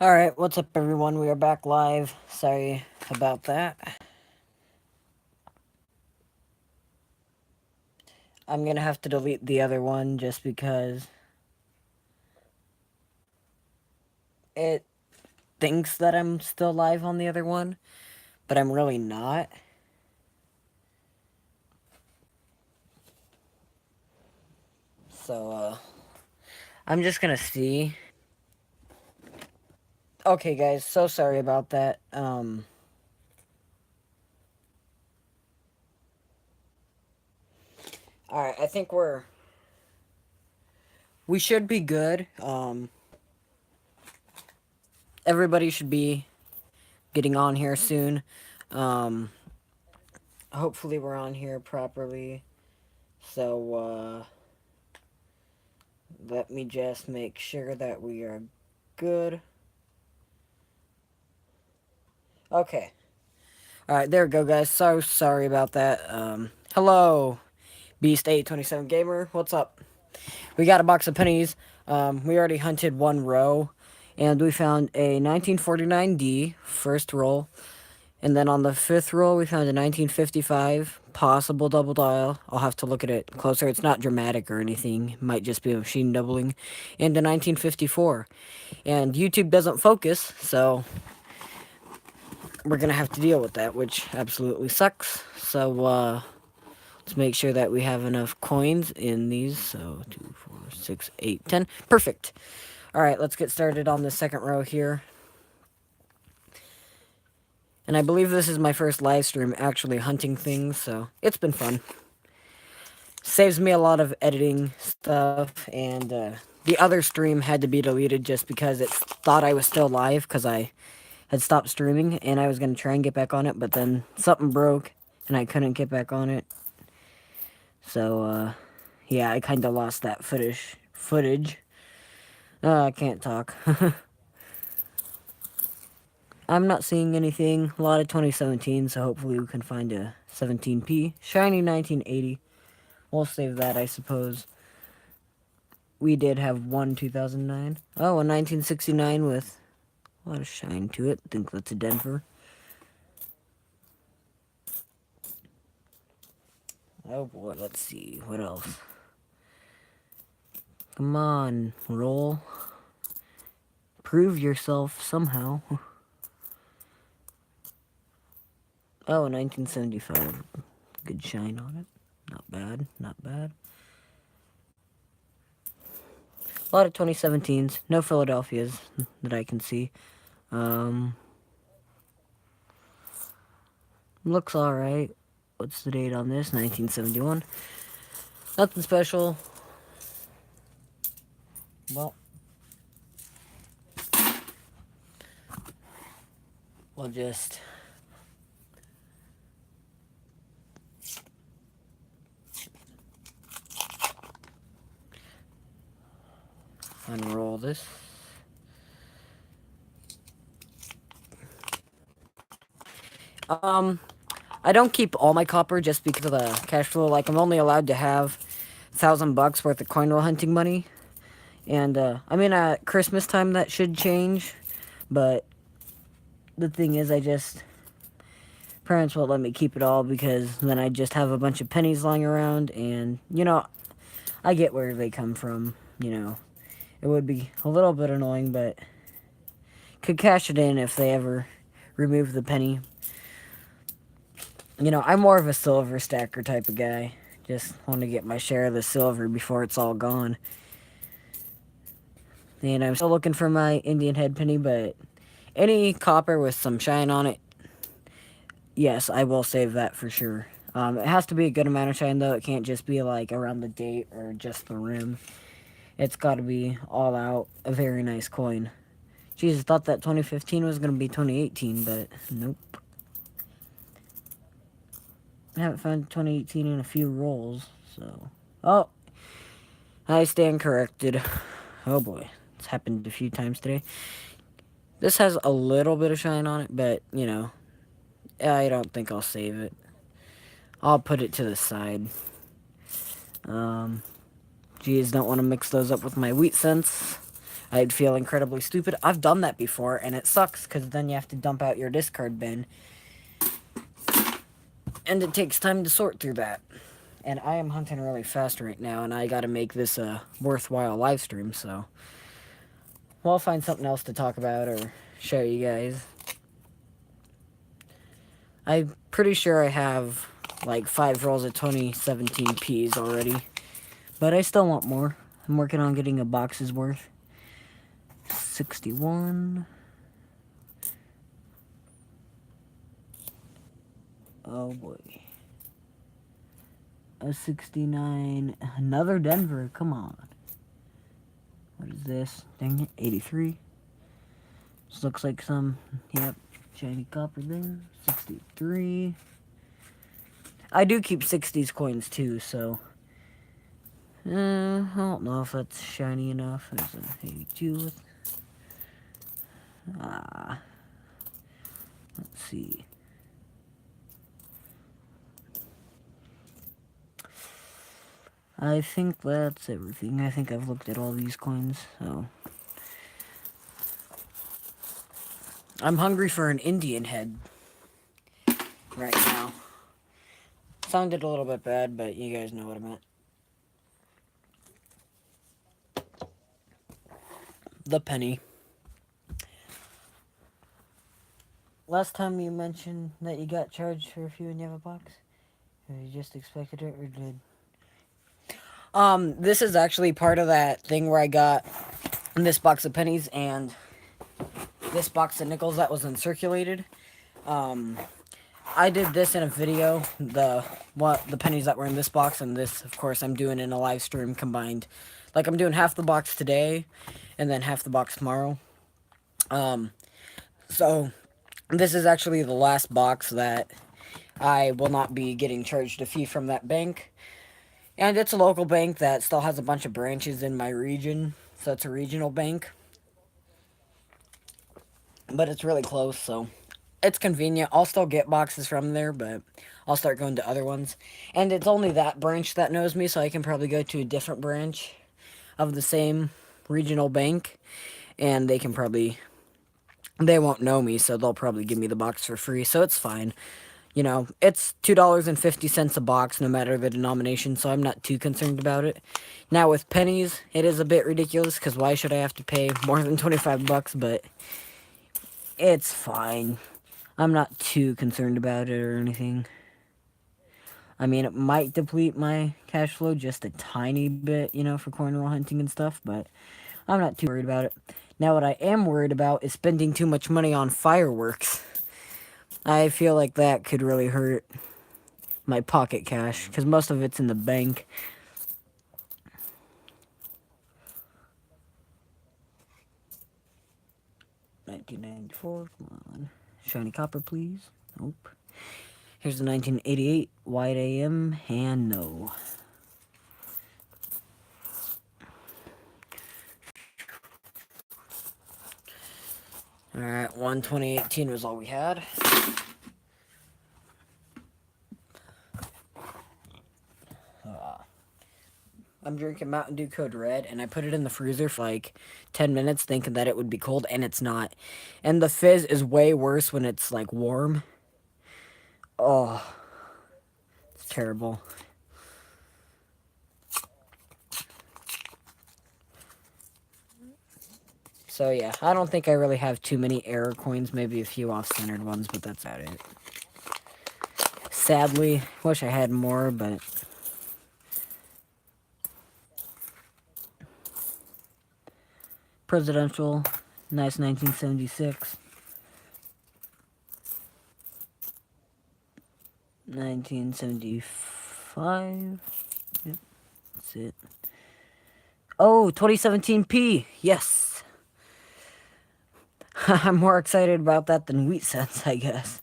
Alright, what's up everyone? We are back live. Sorry about that. I'm gonna have to delete the other one just because it thinks that I'm still live on the other one, but I'm really not. So, I'm just gonna see. Okay, guys, so sorry about that. Alright, I think we should be good. Everybody should be getting on here soon. Um, Hopefully we're on here properly. So, let me just make sure that we are good. Okay. Alright, there we go, guys. So sorry about that. Hello, Beast827 Gamer. What's up? We got a box of pennies. We already hunted one row, and we found a 1949D, first roll. And then on the fifth roll, we found a 1955, possible double dial. I'll have to look at it closer. It's not dramatic or anything. It might just be a machine doubling. And a 1954. And YouTube doesn't focus, so we're going to have to deal with that, which absolutely sucks. So, let's make sure that we have enough coins in these. So, 2, 4, 6, 8, 10. Perfect. Alright, let's get started on the second row here. And I believe this is my first live stream actually hunting things, so it's been fun. Saves me a lot of editing stuff, and the other stream had to be deleted just because it thought I was still live because I had stopped streaming, and I was going to try and get back on it, but then something broke, and I couldn't get back on it. So, yeah, I kind of lost that footage. I can't talk. I'm not seeing anything. A lot of 2017, so hopefully we can find a 17p. Shiny 1980. We'll save that, I suppose. We did have one 2009. Oh, a 1969 with a lot of shine to it. I think that's a Denver. Oh boy, let's see. What else? Come on, roll. Prove yourself somehow. Oh, 1975. Good shine on it. Not bad, not bad. A lot of 2017s. No Philadelphias that I can see. Looks alright. What's the date on this? 1971. Nothing special. Well, we'll just unroll this. I don't keep all my copper just because of the cash flow. Like, I'm only allowed to have $1,000 worth of coin roll hunting money. And, I mean, at Christmas time that should change. But the thing is, parents won't let me keep it all because then I just have a bunch of pennies lying around. And, you know, I get where they come from, you know. It would be a little bit annoying, but could cash it in if they ever remove the penny. You know, I'm more of a silver stacker type of guy. Just want to get my share of the silver before it's all gone. And I'm still looking for my Indian head penny, but any copper with some shine on it, yes, I will save that for sure. It has to be a good amount of shine, though. It can't just be, like, around the date or just the rim. It's got to be all out a very nice coin. Jeez, I thought that 2015 was going to be 2018, but nope. I haven't found 2018 in a few rolls, so... Oh! I stand corrected. Oh boy. It's happened a few times today. This has a little bit of shine on it, but, you know, I don't think I'll save it. I'll put it to the side. Geez, don't want to mix those up with my wheat cents. I'd feel incredibly stupid. I've done that before, and it sucks because then you have to dump out your discard bin. And it takes time to sort through that. And I am hunting really fast right now, and I gotta make this a worthwhile live stream, so well, I'll find something else to talk about or show you guys. I'm pretty sure I have like 5 rolls of 2017 Ps already, but I still want more. I'm working on getting a box's worth. 61. Oh boy. A 69. Another Denver. Come on. What is this? Dang it. 83. This looks like some, yep, shiny copper there. 63. I do keep 60s coins too, so. I don't know if that's shiny enough. There's an 82 with. Let's see. I think that's everything. I think I've looked at all these coins, so. I'm hungry for an Indian head right now. Sounded a little bit bad, but you guys know what I meant. The penny. Last time you mentioned that you got charged for a few and you have a box? Or you just expected it, or did? This is actually part of that thing where I got this box of pennies and this box of nickels that was uncirculated. I did this in a video, the pennies that were in this box, and this, of course, I'm doing in a live stream combined. Like, I'm doing half the box today, and then half the box tomorrow. So, this is actually the last box that I will not be getting charged a fee from that bank. And it's a local bank that still has a bunch of branches in my region, so it's a regional bank. But it's really close, so it's convenient. I'll still get boxes from there, but I'll start going to other ones. And it's only that branch that knows me, so I can probably go to a different branch of the same regional bank, and they won't know me, so they'll probably give me the box for free, so it's fine. You know, it's $2.50 a box, no matter the denomination, so I'm not too concerned about it. Now, with pennies, it is a bit ridiculous, because why should I have to pay more than 25 bucks, but it's fine. I'm not too concerned about it or anything. I mean, it might deplete my cash flow just a tiny bit, you know, for cornwall hunting and stuff, but I'm not too worried about it. Now, what I am worried about is spending too much money on fireworks. I feel like that could really hurt my pocket cash, because most of it's in the bank. $19.94, come on. Shiny copper, please. Nope. Here's the 1988 White AM, and no. Alright, 2018 was all we had. I'm drinking Mountain Dew Code Red, and I put it in the freezer for like 10 minutes thinking that it would be cold, and it's not. And the fizz is way worse when it's like warm. Oh, it's terrible. So yeah, I don't think I really have too many error coins, maybe a few off-centered ones, but that's about it. Sadly, wish I had more, but presidential, nice 1976. 1975. Yep, that's it. Oh, 2017 P. Yes. I'm more excited about that than wheat cents, I guess.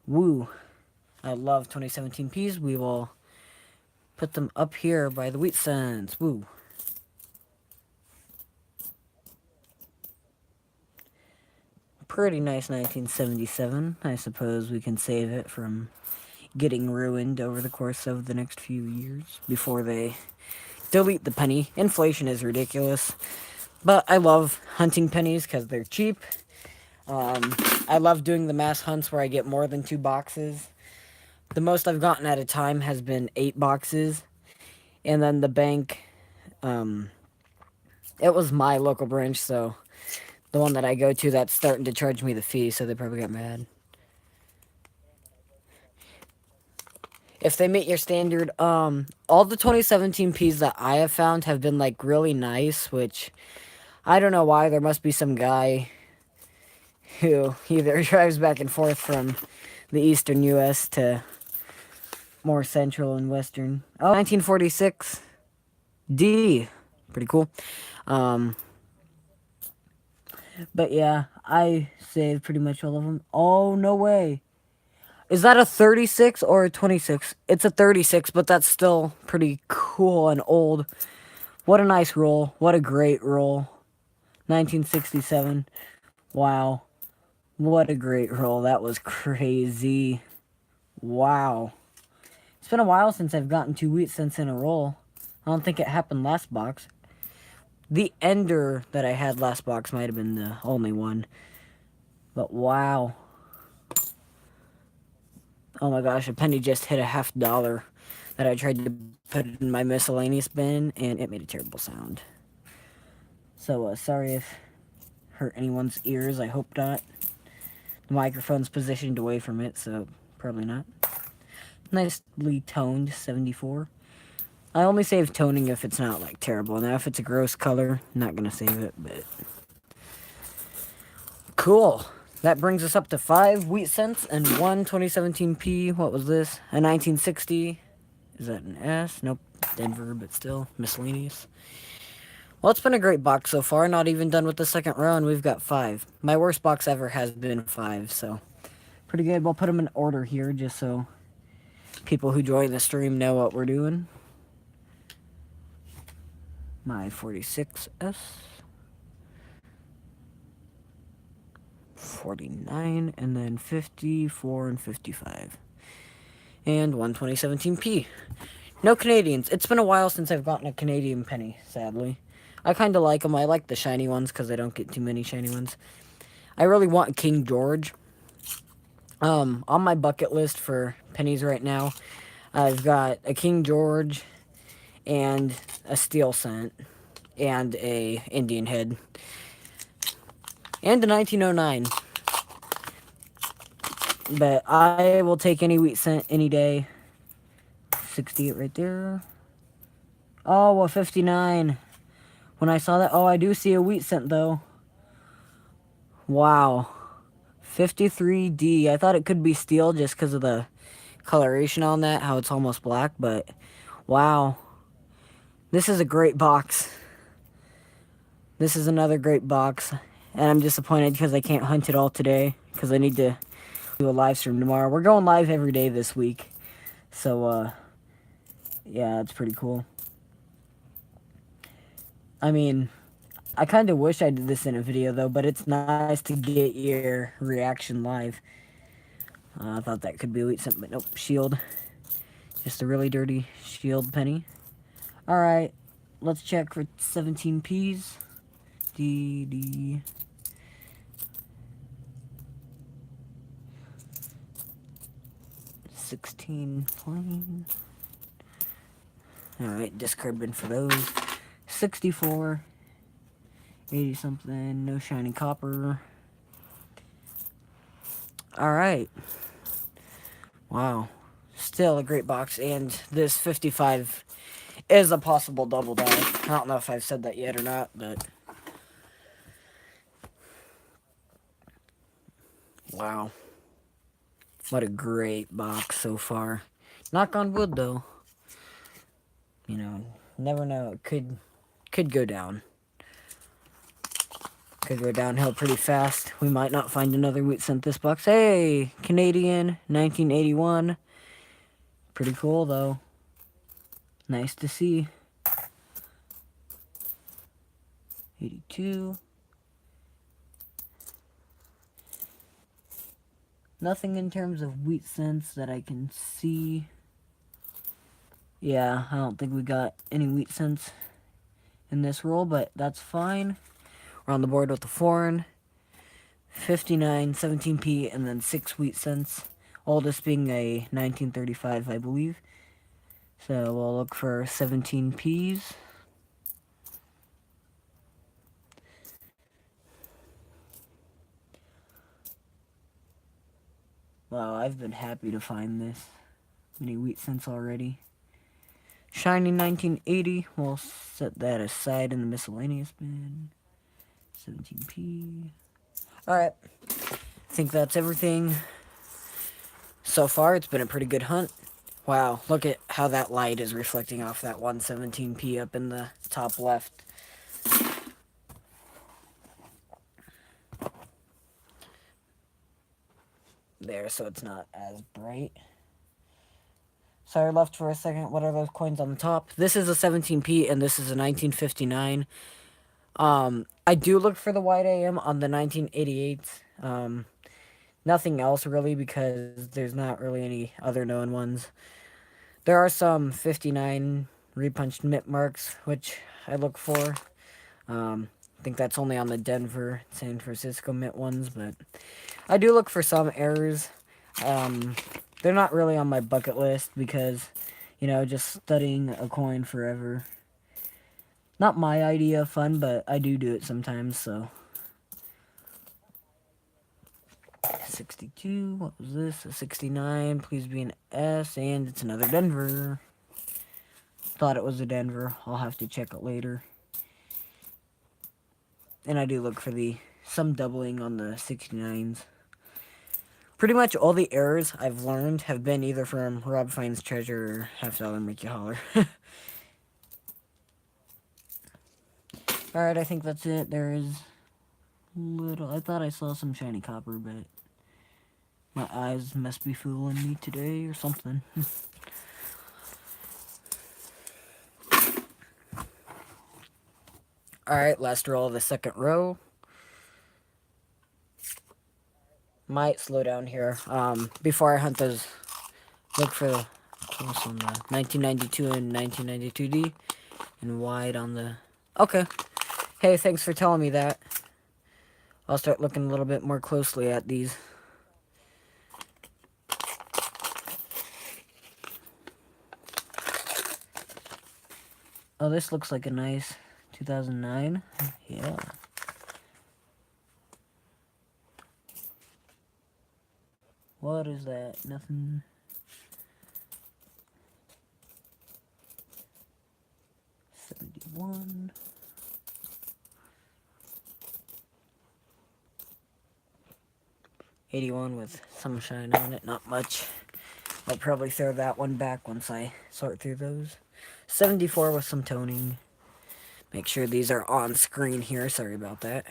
Woo. I love 2017 Ps. We will put them up here by the wheat cents. Woo. Pretty nice 1977. I suppose we can save it from getting ruined over the course of the next few years before they delete the penny. Inflation is ridiculous. But I love hunting pennies because they're cheap. I love doing the mass hunts where I get more than 2 boxes. The most I've gotten at a time has been 8 boxes. And then the bank, um, it was my local branch, so the one that I go to that's starting to charge me the fee, so they probably got mad. If they meet your standard, all the 2017 Ps that I have found have been like really nice, which I don't know why. There must be some guy who either drives back and forth from the eastern U.S. to more central and western. Oh, 1946 D, pretty cool. Um, but yeah, I saved pretty much all of them. Oh, no way. Is that a 36 or a 26? It's a 36, but that's still pretty cool and old. What a nice roll. What a great roll. 1967. Wow. What a great roll. That was crazy. Wow. It's been a while since I've gotten 2 wheat cents in a roll. I don't think it happened last box. The ender that I had last box might have been the only one. But wow. Oh my gosh, a penny just hit a $50 that I tried to put in my miscellaneous bin, and it made a terrible sound. So, sorry if hurt anyone's ears. I hope not. The microphone's positioned away from it, so probably not. Nicely toned, 74. I only save toning if it's not, like, terrible. Now, if it's a gross color, I'm not gonna save it, but... Cool. That brings us up to 5 wheat cents and 1 2017 P. What was this? A 1960. Is that an S? Nope. Denver, but still miscellaneous. Well, it's been a great box so far. Not even done with the second row, and we've got 5. My worst box ever has been 5, so pretty good. We'll put them in order here just so people who join the stream know what we're doing. My 46S. 49, and then 54 and 55. And 1 2017 P. No Canadians. It's been a while since I've gotten a Canadian penny, sadly. I kind of like them. I like the shiny ones because I don't get too many shiny ones. I really want King George. On my bucket list for pennies right now, I've got a King George and a steel cent and a Indian head and a 1909. But I will take any wheat cent any day. 68 right there. Oh, a 59. When I saw that, oh, I do see a wheat cent though. Wow. 53D. I thought it could be steel just because of the coloration on that, how it's almost black, but wow. This is a great box. This is another great box. And I'm disappointed because I can't hunt it all today because I need to do a live stream tomorrow. We're going live every day this week. So, yeah, it's pretty cool. I mean, I kind of wish I did this in a video, though, but it's nice to get your reaction live. I thought that could be wheat cent, but nope, shield. Just a really dirty shield penny. Alright, let's check for 17 Ps. D. 16 plain. Alright, discard bin for those. 64. 80 something. No shiny copper. Alright. Wow. Still a great box. And this 55 is a possible double die. I don't know if I've said that yet or not, but... Wow. What a great box so far. Knock on wood, though. You know, never know. It could go down. Could go downhill pretty fast. We might not find another wheat cent this box. Hey, Canadian, 1981. Pretty cool, though. Nice to see. 82. Nothing in terms of wheat cents that I can see. Yeah, I don't think we got any wheat cents in this roll, but that's fine. We're on the board with the foreign, 59, 17p, and then 6 wheat cents. Oldest being a 1935, I believe. So we'll look for 17p's. Wow, I've been happy to find this many wheat cents already. Shiny 1980, we'll set that aside in the miscellaneous bin. 17p. Alright, I think that's everything. So far, it's been a pretty good hunt. Wow, look at how that light is reflecting off that 117p up in the top left. There, so it's not as bright. Sorry, left for a second. What are those coins on the top? This is a 17p, and this is a 1959. I do look for the white AM on the 1988. Nothing else really, because there's not really any other known ones. There are some 59 repunched mint marks, which I look for. I think that's only on the Denver, San Francisco mint ones, but I do look for some errors. They're not really on my bucket list because, you know, just studying a coin forever. Not my idea of fun, but I do it sometimes, so. 62, what was this? A 69, please be an S, and it's another Denver. Thought it was a Denver. I'll have to check it later. And I do look for some doubling on the 69s. Pretty much all the errors I've learned have been either from Rob Finds Treasure or Half Dollar Make You Holler. Alright, I think that's it. There is little... I thought I saw some shiny copper, but my eyes must be fooling me today or something. Alright, last roll of the second row. Might slow down here. Before I hunt those, look for the close on the 1992 and 1992D, and wide on the... Okay. Hey, thanks for telling me that. I'll start looking a little bit more closely at these. Oh, this looks like a nice 2009. Yeah. What is that? Nothing. $71. $81 with some shine on it, not much. I'll probably throw that one back once I sort through those. 74 with some toning. Make sure these are on screen here. Sorry about that.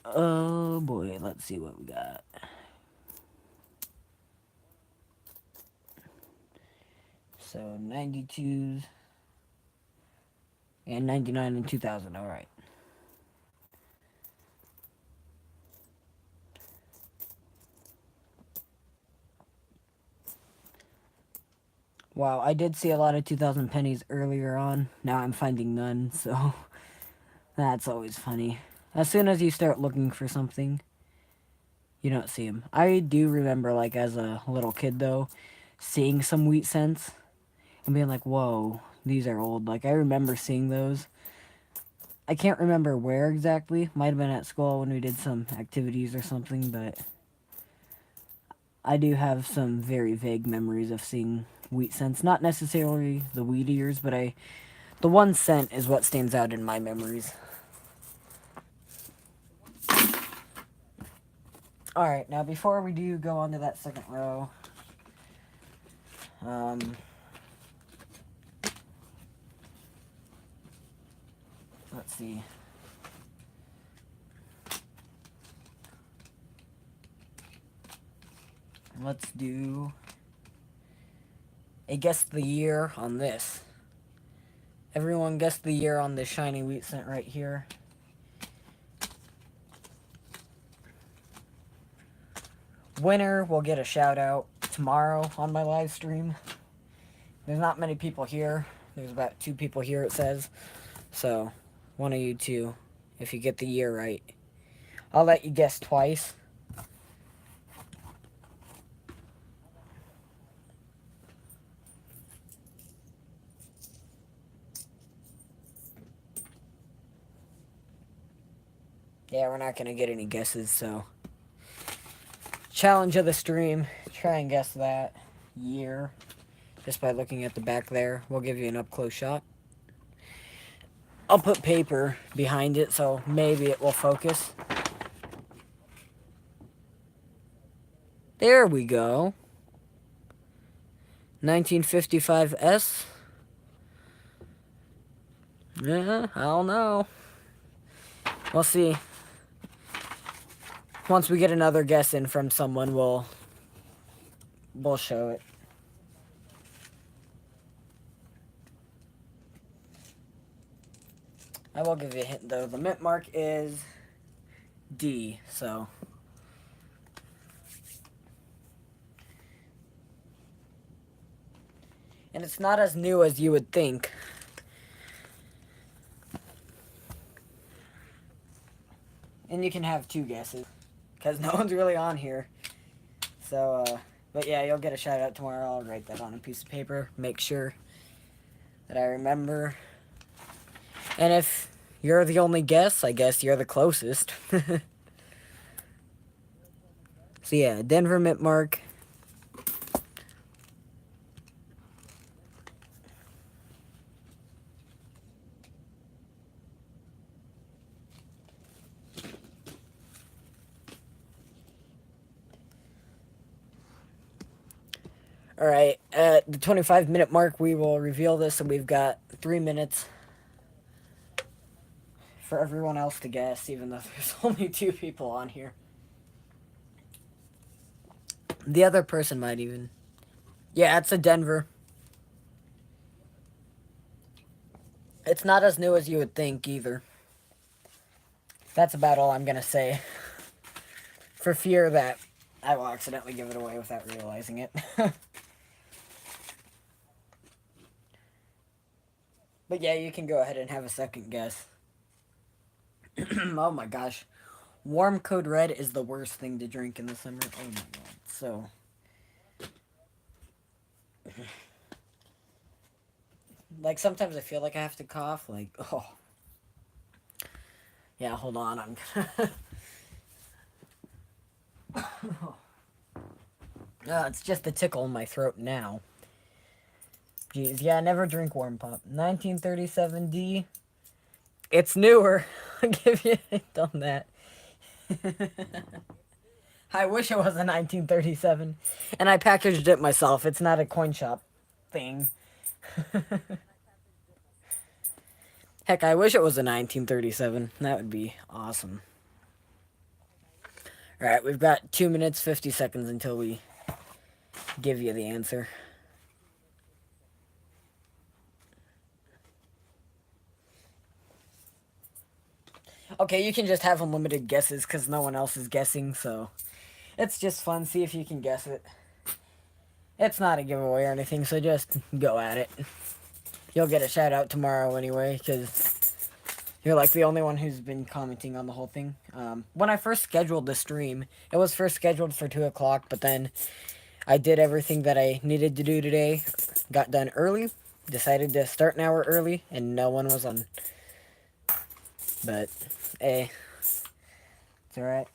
Oh boy, let's see what we got. So 92s and 99 and 2000. All right. Wow, I did see a lot of 2000 pennies earlier on. Now I'm finding none, so that's always funny. As soon as you start looking for something, you don't see them. I do remember, like, as a little kid, though, seeing some wheat cents and being like, whoa, these are old. Like, I remember seeing those. I can't remember where exactly. Might have been at school when we did some activities or something, but I do have some very vague memories of seeing wheat cents. Not necessarily the wheat ears, but the 1 cent is what stands out in my memories. Alright, now before we do go on to that second row, let's see. Let's do a guess the year on this. Everyone guess the year on this shiny wheat cent right here. Winner will get a shout out tomorrow on my live stream. There's not many people here. There's about 2 people here, it says. So, one of you two, if you get the year right. I'll let you guess twice. Yeah, we're not going to get any guesses, so. Challenge of the stream. Try and guess that year just by looking at the back there. We'll give you an up-close shot. I'll put paper behind it, so maybe it will focus. There we go. 1955S. Yeah, I don't know. We'll see. Once we get another guess in from someone, we'll show it. I will give you a hint, though. The mint mark is D, so. And it's not as new as you would think. And you can have two guesses, because no one's really on here. So, but yeah, you'll get a shout out tomorrow. I'll write that on a piece of paper. Make sure that I remember. And if you're the only guess, I guess you're the closest. So yeah, Denver mint mark. Alright, at the 25-minute mark, we will reveal this, and we've got 3 minutes for everyone else to guess, even though there's only 2 people on here. The other person might even. Yeah, it's a Denver. It's not as new as you would think, either. That's about all I'm going to say. For fear that I will accidentally give it away without realizing it. But yeah, you can go ahead and have a second guess. Oh my gosh. Warm Code Red is the worst thing to drink in the summer. Oh my god. So. Like, sometimes I feel like I have to cough. Like, oh. Yeah, hold on. I'm gonna. It's just a tickle in my throat now. Jeez, yeah, never drink warm pop. 1937D. It's newer. I'll give you a hint on that. I wish it was a 1937. And I packaged it myself. It's not a coin shop thing. Heck, I wish it was a 1937. That would be awesome. Alright, we've got 2 minutes, 50 seconds until we give you the answer. Okay, you can just have unlimited guesses because no one else is guessing, so it's just fun. See if you can guess it. It's not a giveaway or anything, so just go at it. You'll get a shout out tomorrow anyway, because you're like the only one who's been commenting on the whole thing. When I first scheduled the stream, it was first scheduled for 2 o'clock, but then I did everything that I needed to do today, got done early, decided to start an hour early, and no one was on. But, hey, it's alright.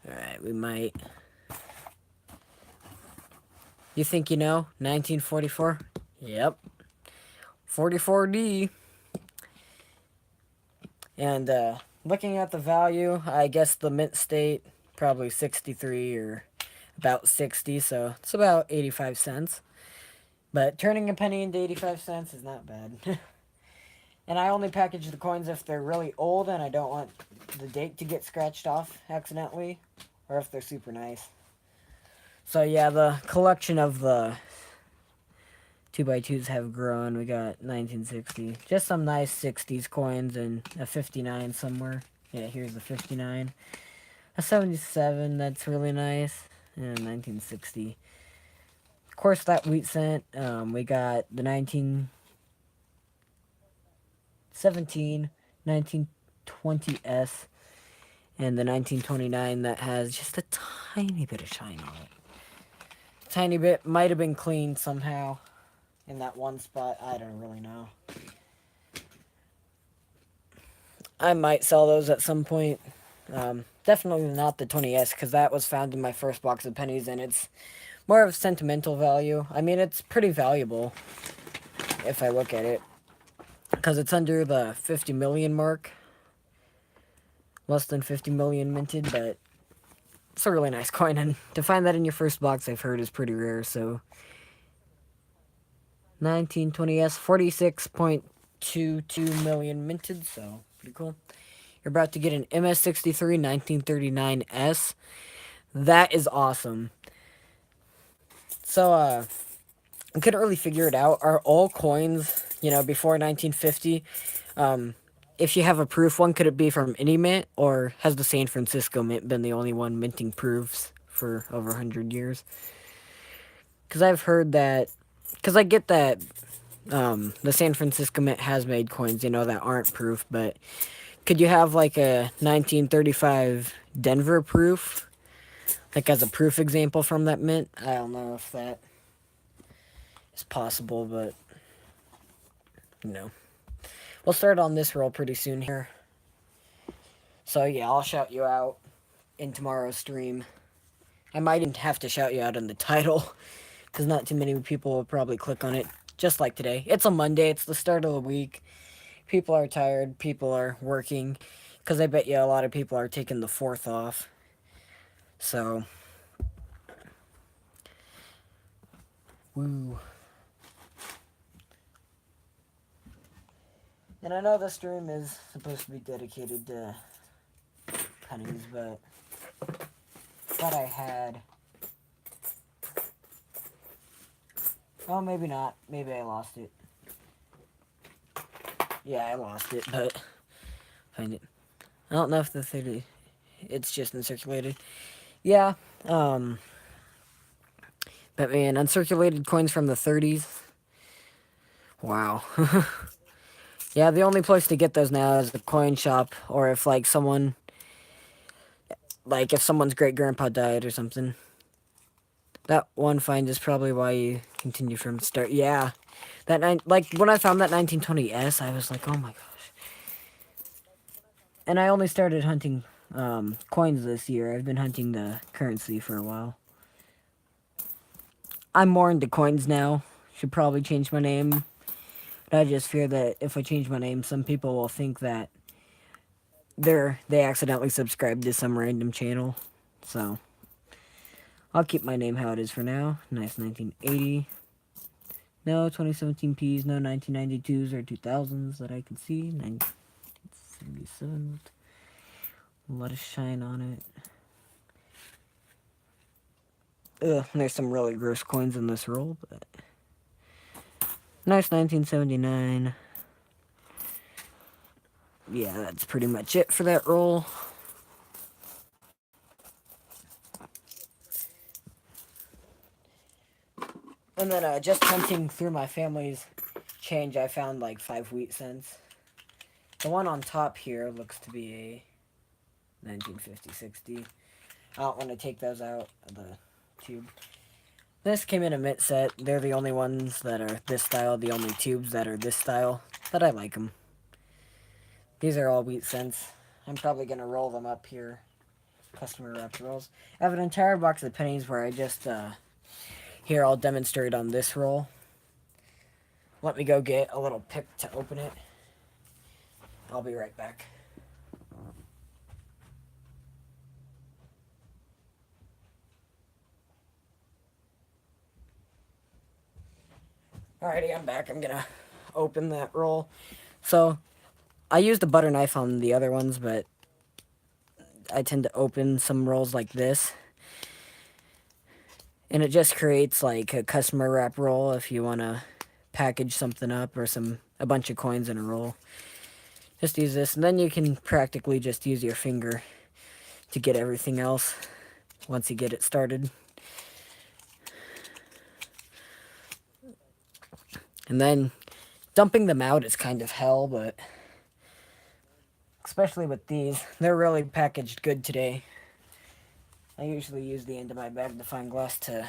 Alright, we might. You think you know? 1944? Yep. 44D. And, looking at the value, I guess the mint state, probably 63 or about 60, so it's about 85 cents. But turning a penny into 85 cents is not bad. And I only package the coins if they're really old and I don't want the date to get scratched off accidentally, or if they're super nice. So yeah, the collection of the 2x2s have grown. We got 1960. Just some nice 60s coins and a 59 somewhere. Yeah, here's the 59. A 77, that's really nice. And 1960. Of course, that wheat cent. We got the 19 1917, 1920s, and the 1929 that has just a tiny bit of shine on it. Tiny bit, might have been cleaned somehow in that one spot. I don't really know. I might sell those at some point. Definitely not the 20S because that was found in my first box of pennies and it's more of sentimental value. I mean, it's pretty valuable if I look at it because it's under the 50 million mark. Less than 50 million minted, but it's a really nice coin. And to find that in your first box, I've heard, is pretty rare. So 1920S, 46.22 million minted, so pretty cool. You're about to get an MS63 1939S. That is awesome. So, I couldn't really figure it out. Are all coins, before 1950, if you have a proof one, could it be from any mint, or has the San Francisco Mint been the only one minting proofs for over 100 years? Because I've heard that, because I get that the San Francisco Mint has made coins, that aren't proof, but could you have like a 1935 Denver proof, like as a proof example from that mint? I don't know if that is possible, but we'll start on this roll pretty soon here. So yeah, I'll shout you out in tomorrow's stream. I might even have to shout you out in the title, because not too many people will probably click on it, just like today. It's a Monday, it's the start of the week. People are tired, people are working, because I bet you a lot of people are taking the 4th off. So, woo. And I know the stream is supposed to be dedicated to pennies, but thought I had. Oh, maybe not. Maybe I lost it. Yeah, I lost it, but find it. I don't know if the 30. It's just uncirculated. Yeah. But man, uncirculated coins from the 30s. Wow. Yeah, the only place to get those now is the coin shop, or if like someone, like if someone's great grandpa died or something. That one find is probably why you continue from start. Yeah, like when I found that 1920S, I was like, oh my gosh. And I only started hunting coins this year. I've been hunting the currency for a while. I'm more into coins now. Should probably change my name. But I just fear that if I change my name, some people will think that they accidentally subscribed to some random channel. So I'll keep my name how it is for now. Nice 1980. No 2017 Ps, no 1992s or 2000s that I can see. 1977. A lot of shine on it. Ugh, there's some really gross coins in this roll, but nice 1979. Yeah, that's pretty much it for that roll. And then just hunting through my family's change, I found like 5 wheat cents. The one on top here looks to be a 1950-60. I don't want to take those out of the tube. This came in a mint set. They're the only ones that are this style, the only tubes that are this style, but I like them. These are all wheat cents. I'm probably going to roll them up here. Customer wrapped rolls. I have an entire box of pennies where I just, here I'll demonstrate on this roll. Let me go get a little pick to open it. I'll be right back. Alrighty, I'm back. I'm gonna open that roll. So, I used a butter knife on the other ones, but I tend to open some rolls like this. And it just creates like a customer wrap roll if you want to package something up or a bunch of coins in a roll. Just use this, and then you can practically just use your finger to get everything else once you get it started. And then dumping them out is kind of hell, but Especially with these. They're really packaged good today. I usually use the end of my bag to find glass to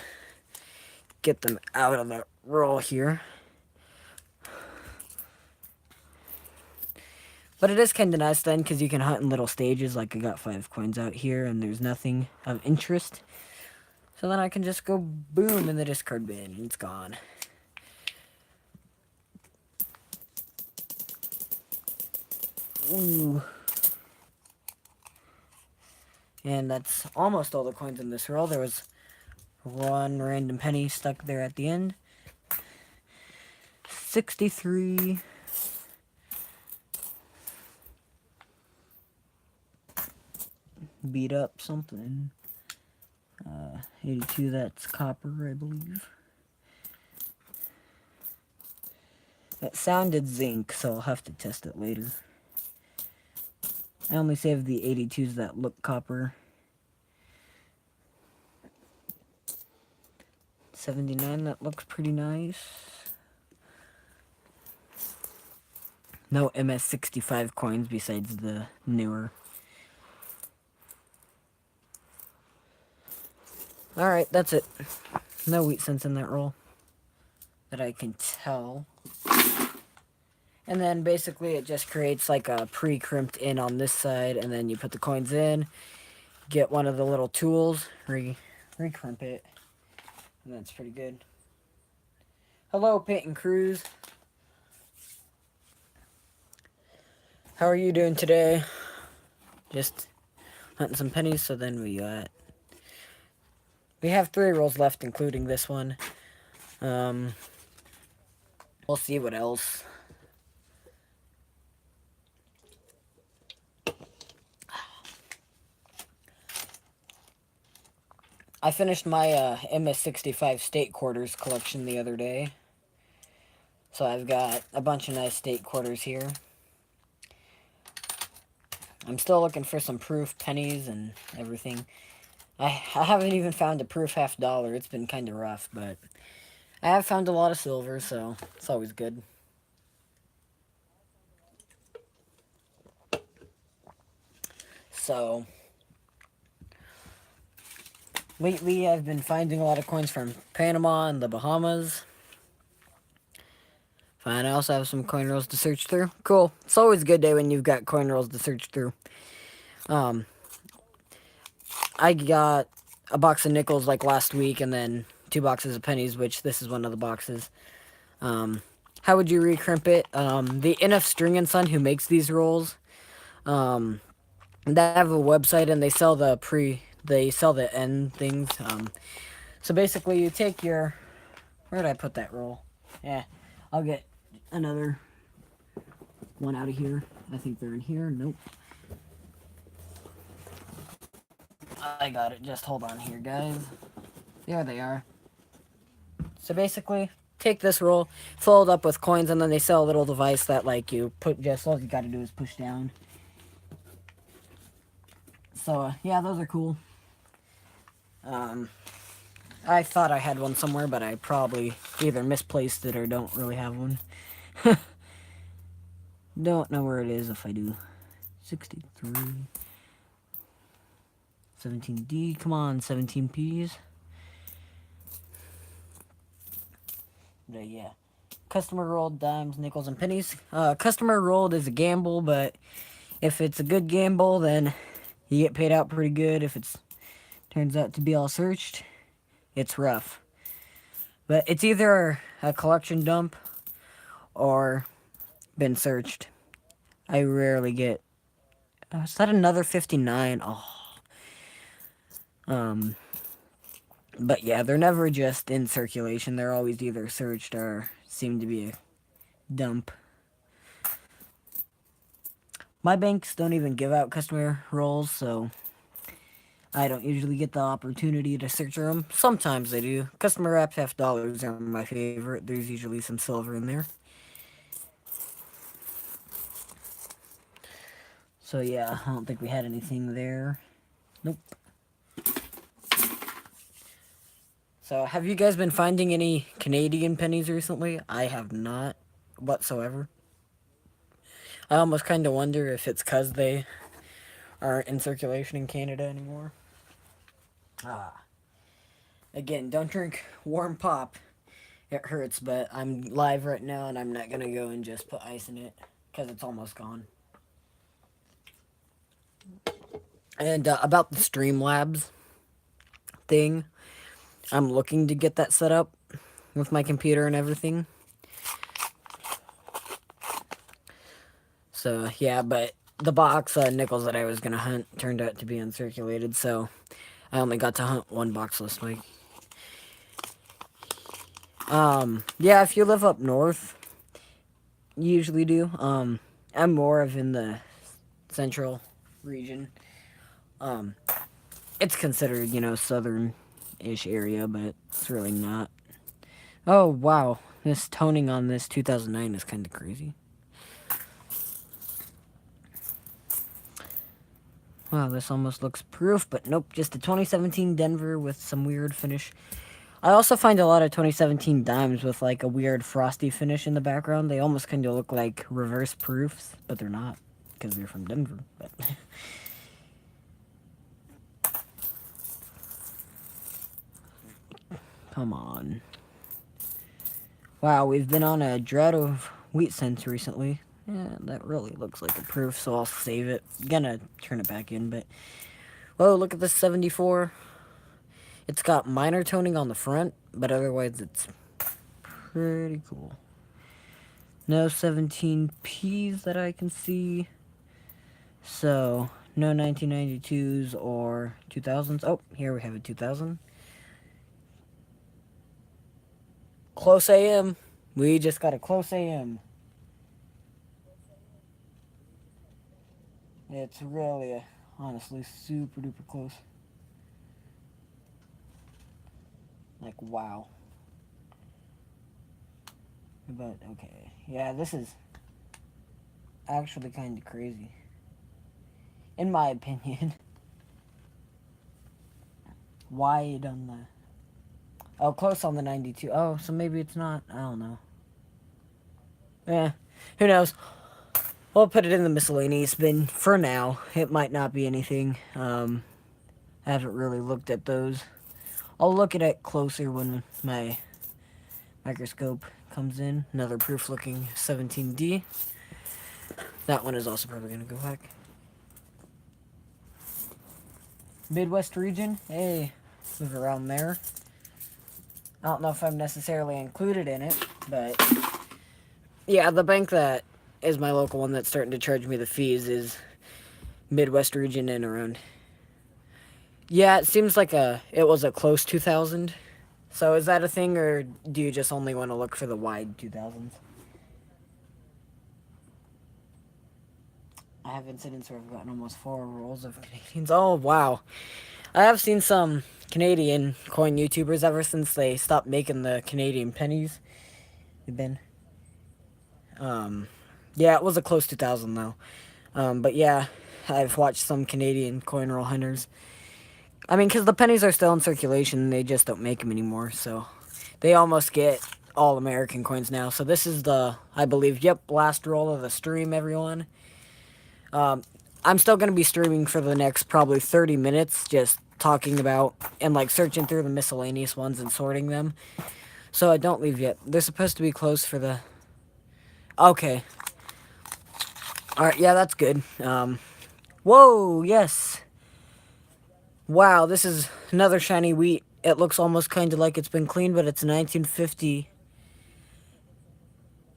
get them out of the roll here. But it is kind of nice then because you can hunt in little stages. Like I got 5 coins out here and there's nothing of interest. So then I can just go boom in the discard bin and it's gone. Ooh. And that's almost all the coins in this roll. There was one random penny stuck there at the end. 63. Beat up something. 82, that's copper, I believe. That sounded zinc, so I'll have to test it later. I only saved the 82s that look copper. 79, that looks pretty nice. No MS65 coins besides the newer. Alright, that's it. No wheat cents in that roll that I can tell. And then basically it just creates like a pre-crimped in on this side, and then you put the coins in, get one of the little tools, re-crimp it, and that's pretty good. Hello, Paint and Cruise. How are you doing today? Just hunting some pennies, so then we have 3 rolls left, including this one. We'll see what else. I finished my MS65 state quarters collection the other day. So I've got a bunch of nice state quarters here. I'm still looking for some proof pennies and everything. I haven't even found a proof $50. It's been kind of rough, but I have found a lot of silver, so it's always good. So lately I've been finding a lot of coins from Panama and the Bahamas. Fine, I also have some coin rolls to search through. Cool. It's always a good day when you've got coin rolls to search through. I got a box of nickels like last week, and then 2 boxes of pennies, which this is one of the boxes. How would you recrimp it? The NF String and Son, who makes these rolls, they have a website and they sell the end things. So basically, you take your, where did I put that roll? Yeah, I'll get another one out of here. I think they're in here. Nope. I got it. Just hold on here, guys. There they are. So basically, take this roll, fill it up with coins, and then they sell a little device that, like, you put, just all you gotta do is push down. So, yeah, those are cool. I thought I had one somewhere, but I probably either misplaced it or don't really have one. Don't know where it is if I do. 63. 17D, come on, 17Ps. But yeah. Customer rolled dimes, nickels, and pennies. Customer rolled is a gamble, but if it's a good gamble, then you get paid out pretty good. If it turns out to be all searched, it's rough. But it's either a collection dump or been searched. I rarely get... is that another 59? Oh. But yeah, they're never just in circulation. They're always either searched or seem to be a dump. My banks don't even give out customer rolls, so I don't usually get the opportunity to search them. Sometimes I do. Customer wraps $50 are my favorite. There's usually some silver in there. So yeah, I don't think we had anything there. Nope. So have you guys been finding any Canadian pennies recently? I have not whatsoever. I almost kind of wonder if it's because they aren't in circulation in Canada anymore. Ah. Again, don't drink warm pop. It hurts, but I'm live right now and I'm not going to go and just put ice in it because it's almost gone. And about the Streamlabs thing, I'm looking to get that set up with my computer and everything. So, yeah, but the box nickels that I was going to hunt turned out to be uncirculated, so I only got to hunt one box last week. Yeah, if you live up north, you usually do. I'm more of in the central region. It's considered, southern-ish area, but it's really not. Oh, wow. This toning on this 2009 is kind of crazy. Wow, this almost looks proof, but nope, just a 2017 Denver with some weird finish. I also find a lot of 2017 dimes with like a weird frosty finish in the background. They almost kind of look like reverse proofs, but they're not because they're from Denver. But come on. Wow, we've been on a drought of wheat scents recently. Yeah, that really looks like a proof, so I'll save it. Gonna turn it back in, but... Whoa, look at this 74. It's got minor toning on the front, but otherwise it's pretty cool. No 17Ps that I can see. So, no 1992s or 2000s. Oh, here we have a 2000. Close AM. We just got a close AM. It's really, honestly, super duper close. Like, wow. But, okay. Yeah, this is actually kind of crazy. In my opinion. Wide on the... Oh, close on the 92. Oh, so maybe it's not. I don't know. Eh, who knows? We'll put it in the miscellaneous bin for now. It might not be anything. I haven't really looked at those. I'll look at it closer when my microscope comes in. Another proof looking 17D. That one is also probably going to go back. Midwest region. Hey, move around there. I don't know if I'm necessarily included in it, but yeah, the bank that is my local one that's starting to charge me the fees is Midwest region and around. Yeah, it seems like it was a close 2000. So is that a thing, or do you just only want to look for the wide 2000s? I have incidents where I've gotten almost 4 rolls of Canadians. Oh, wow. I have seen some Canadian coin YouTubers ever since they stopped making the Canadian pennies. They've been... Yeah, it was a close 2000, though. But yeah, I've watched some Canadian coin roll hunters. I mean, because the pennies are still in circulation, they just don't make them anymore, so... They almost get all American coins now. So this is the, I believe, yep, last roll of the stream, everyone. I'm still going to be streaming for the next probably 30 minutes, just talking about and like searching through the miscellaneous ones and sorting them. So I don't leave yet. They're supposed to be closed for the... Okay. Alright, yeah, that's good. Whoa, yes. Wow, this is another shiny wheat. It looks almost kind of like it's been cleaned, but it's 1950.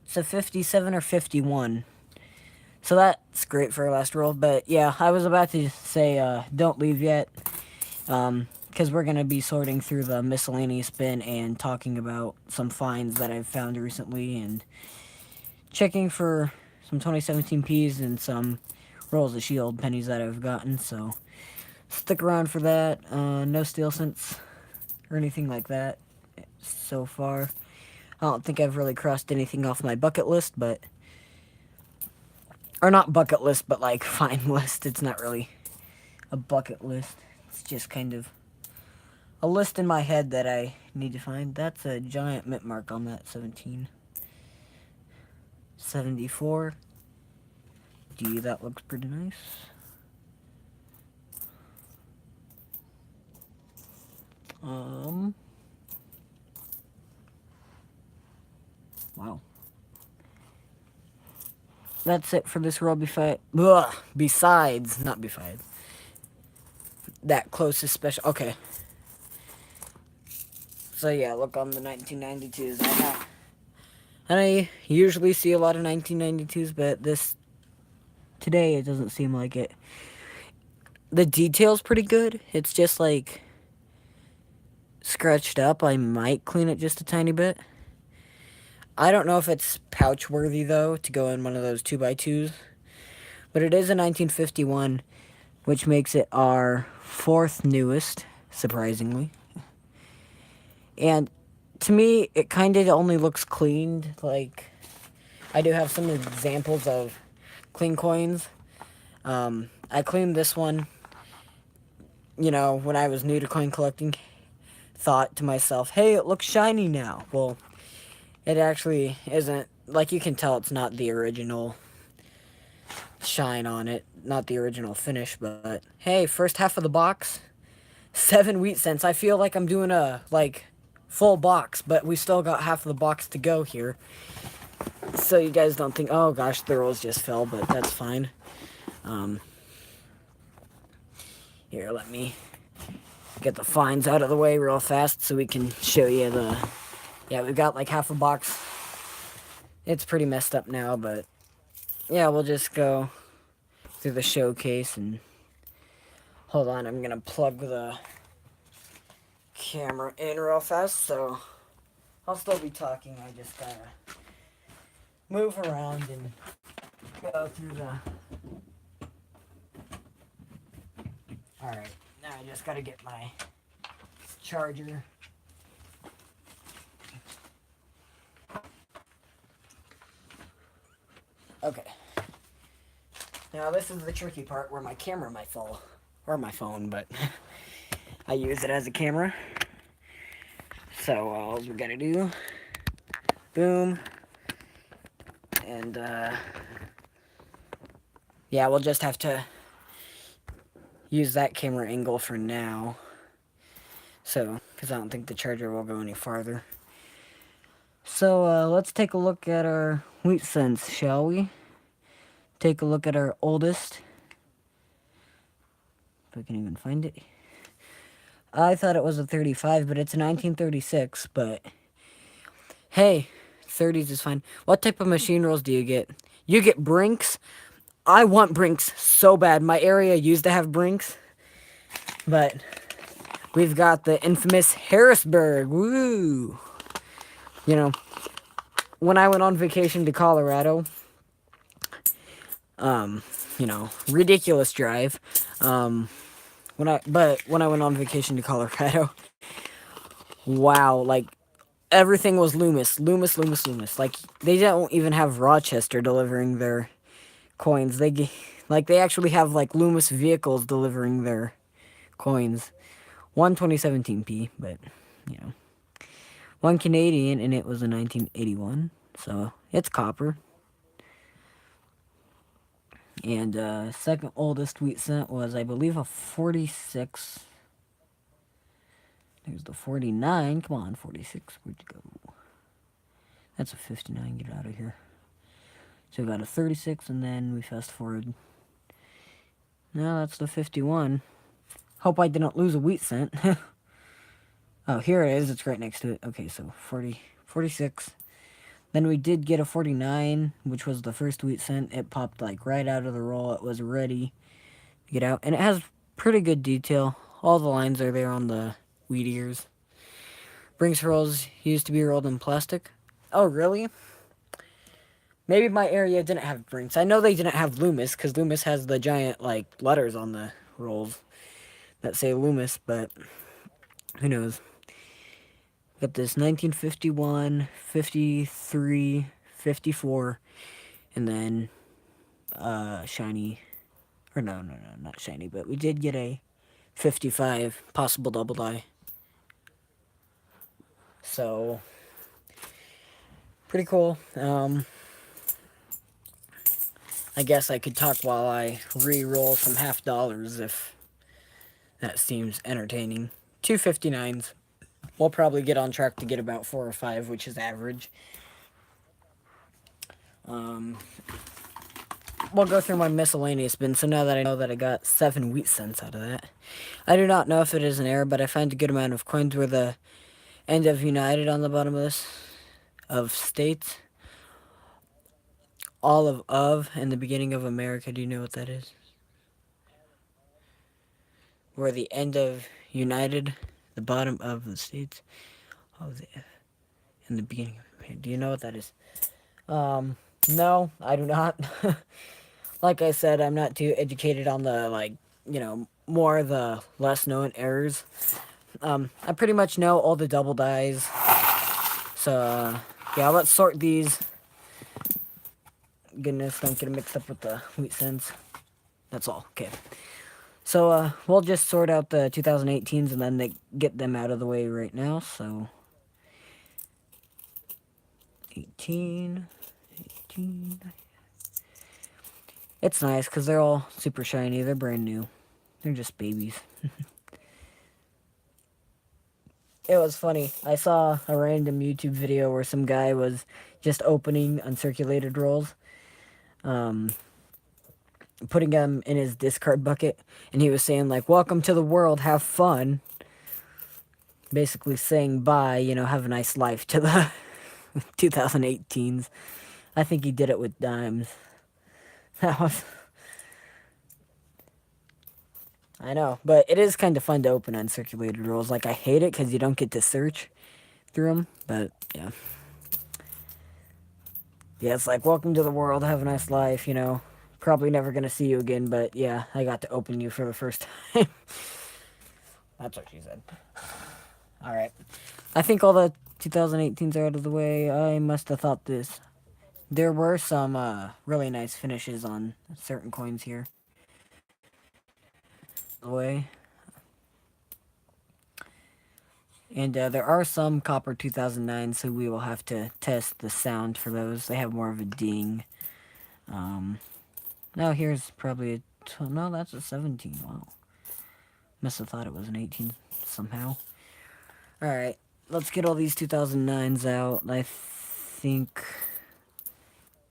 It's a 57 or 51. So that's great for our last roll. But yeah, I was about to say don't leave yet. Because we're going to be sorting through the miscellaneous bin and talking about some finds that I've found recently. And checking for some 2017 Ps and some rolls of shield pennies that I've gotten. So stick around for that. No steel scents or anything like that so far. I don't think I've really crossed anything off my bucket list, but... Or not bucket list, but like find list. It's not really a bucket list. It's just kind of a list in my head that I need to find. That's a giant mint mark on that 17. 74. Gee, that looks pretty nice. Wow. That's it for this roll besides, not besides, that closest special. Okay. So yeah, look on the 1992s. I usually see a lot of 1992s, but today it doesn't seem like it. The detail's pretty good. It's just like scratched up. I might clean it just a tiny bit. I don't know if it's pouch worthy though to go in one of those 2x2s, but it is a 1951, which makes it our 4th newest, surprisingly. And to me, it kind of only looks cleaned. Like, I do have some examples of clean coins. I cleaned this one, you know, when I was new to coin collecting. Thought to myself, hey, it looks shiny now. Well, it actually isn't. Like, you can tell it's not the original shine on it, not the original finish, but hey, first half of the box, 7 wheat cents. I feel like I'm doing a, like, full box, but we still got half of the box to go here. So you guys don't think, oh gosh, the rolls just fell, but that's fine. Here, let me get the fines out of the way real fast so we can show you yeah, we've got like half a box. It's pretty messed up now, but yeah, we'll just go through the showcase and hold on, I'm gonna plug the camera in real fast, so I'll still be talking. I just gotta move around and go through the... Alright, now I just gotta get my charger. Okay. Now this is the tricky part where my camera might fall. Or my phone, but I use it as a camera. So all we gotta do, boom, and yeah, we'll just have to use that camera angle for now. So, because I don't think the charger will go any farther. So let's take a look at our wheat cents, shall we? Take a look at our oldest. If I can even find it. I thought it was a 35, but it's a 1936, but hey, 30s is fine. What type of machine rolls do you get? You get Brinks. I want Brinks so bad. My area used to have Brinks, but we've got the infamous Harrisburg. Woo! You know, when I went on vacation to Colorado, you know, ridiculous drive. When I went on vacation to Colorado, wow, like everything was Loomis. Like they don't even have Rochester delivering their coins. They actually have like Loomis vehicles delivering their coins. One 2017p, but you know, one Canadian, and it was a 1981, so it's copper. And second oldest wheat cent was, I believe, a 46. There's the 49. Come on, 46. Where'd you go? That's a 59. Get out of here. So we got a 36, and then we fast forward. No, that's the 51. Hope I didn't lose a wheat cent. Oh, here it is. It's right next to it. Okay, so 46. Then we did get a 49, which was the first wheat cent. It popped like right out of the roll. It was ready to get out. And it has pretty good detail. All the lines are there on the wheat ears. Brinks rolls used to be rolled in plastic. Oh, really? Maybe my area didn't have Brinks. I know they didn't have Loomis, because Loomis has the giant, like, letters on the rolls that say Loomis, but who knows. Got this 1951, 53, 54, and then shiny, or no, not shiny, but we did get a 55 possible double die. So pretty cool. I guess I could talk while I re-roll some half dollars if that seems entertaining. 259s. We'll probably get on track to get about 4 or 5, which is average. Um, we'll go through my miscellaneous bin. So now that I know that I got 7 wheat cents out of that, I do not know if it is an error, but I find a good amount of coins where the end of United on the bottom of this, of states, all of, and the beginning of America. Do you know what that is? Where the end of United, the bottom of the states, all of the F, and the beginning of America. Do you know what that is? No, I do not. Like I said, I'm not too educated on the, like, more of the less known errors. I pretty much know all the double dies. So, yeah, let's sort these. Goodness, don't get them mixed up with the wheat cents. That's all. Okay. So, we'll just sort out the 2018s and then get them out of the way right now. So, 18. It's nice because they're all super shiny. They're brand new. They're just babies. It was funny. I saw a random YouTube video where some guy was just opening uncirculated rolls, putting them in his discard bucket, and he was saying, like, welcome to the world, have fun. Basically saying bye, have a nice life to the 2018s. I think he did it with dimes. That was... I know, but it is kind of fun to open uncirculated rolls. Like, I hate it because you don't get to search through them, but, yeah. Yeah, it's like, welcome to the world, have a nice life, Probably never gonna see you again, but, yeah, I got to open you for the first time. That's what she said. Alright. I think all the 2018s are out of the way. I must have thought this. There were some, really nice finishes on certain coins here. Way. And there are some copper 2009, so we will have to test the sound for those. They have more of a ding. No, here's probably a... No, that's a 17. Wow. Must have thought it was an 18 somehow. Alright, let's get all these 2009s out. I think...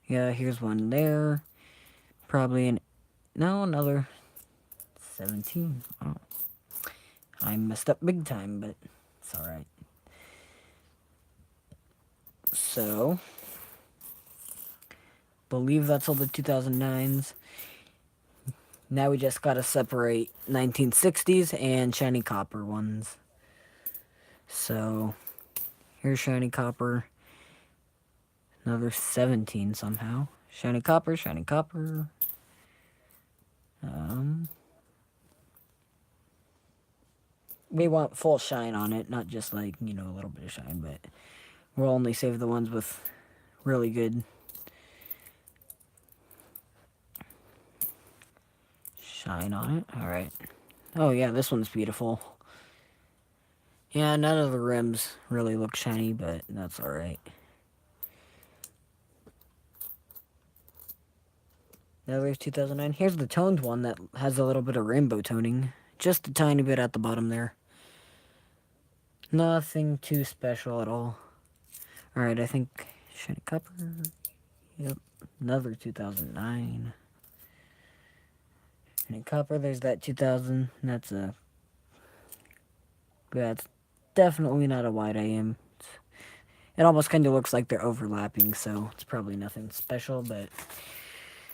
Yeah, here's one there. Probably an... No, another 17. Oh. I messed up big time, but it's alright. So, believe that's all the 2009s. Now we just gotta separate 1960s and shiny copper ones. So, here's shiny copper. Another 17 somehow. Shiny copper, shiny copper. We want full shine on it, not just like, a little bit of shine, but we'll only save the ones with really good shine on it. Alright. Oh yeah, this one's beautiful. Yeah, none of the rims really look shiny, but that's alright. Another 2009. Here's the toned one that has a little bit of rainbow toning. Just a tiny bit at the bottom there. Nothing too special at all. Alright, I think shiny copper. Yep, another 2009. Shiny copper, there's that 2000. That's a... That's definitely not a wide IM. It almost kind of looks like they're overlapping, so it's probably nothing special, but...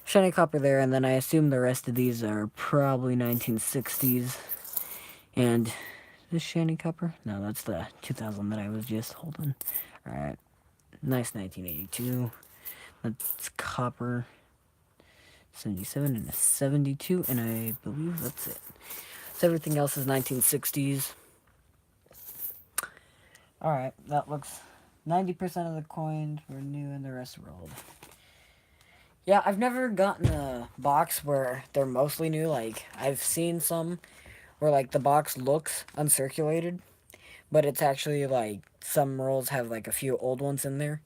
Shiny copper there, and then I assume the rest of these are probably 1960s. And this shiny copper? No, that's the 2000 that I was just holding. Alright. Nice 1982. That's copper. 77 and a 72, and I believe that's it. So everything else is 1960s. Alright, that looks... 90% of the coins were new and the rest were old. Yeah, I've never gotten a box where they're mostly new. Like, I've seen some where, like, the box looks uncirculated, but it's actually, like, some rolls have, like, a few old ones in there.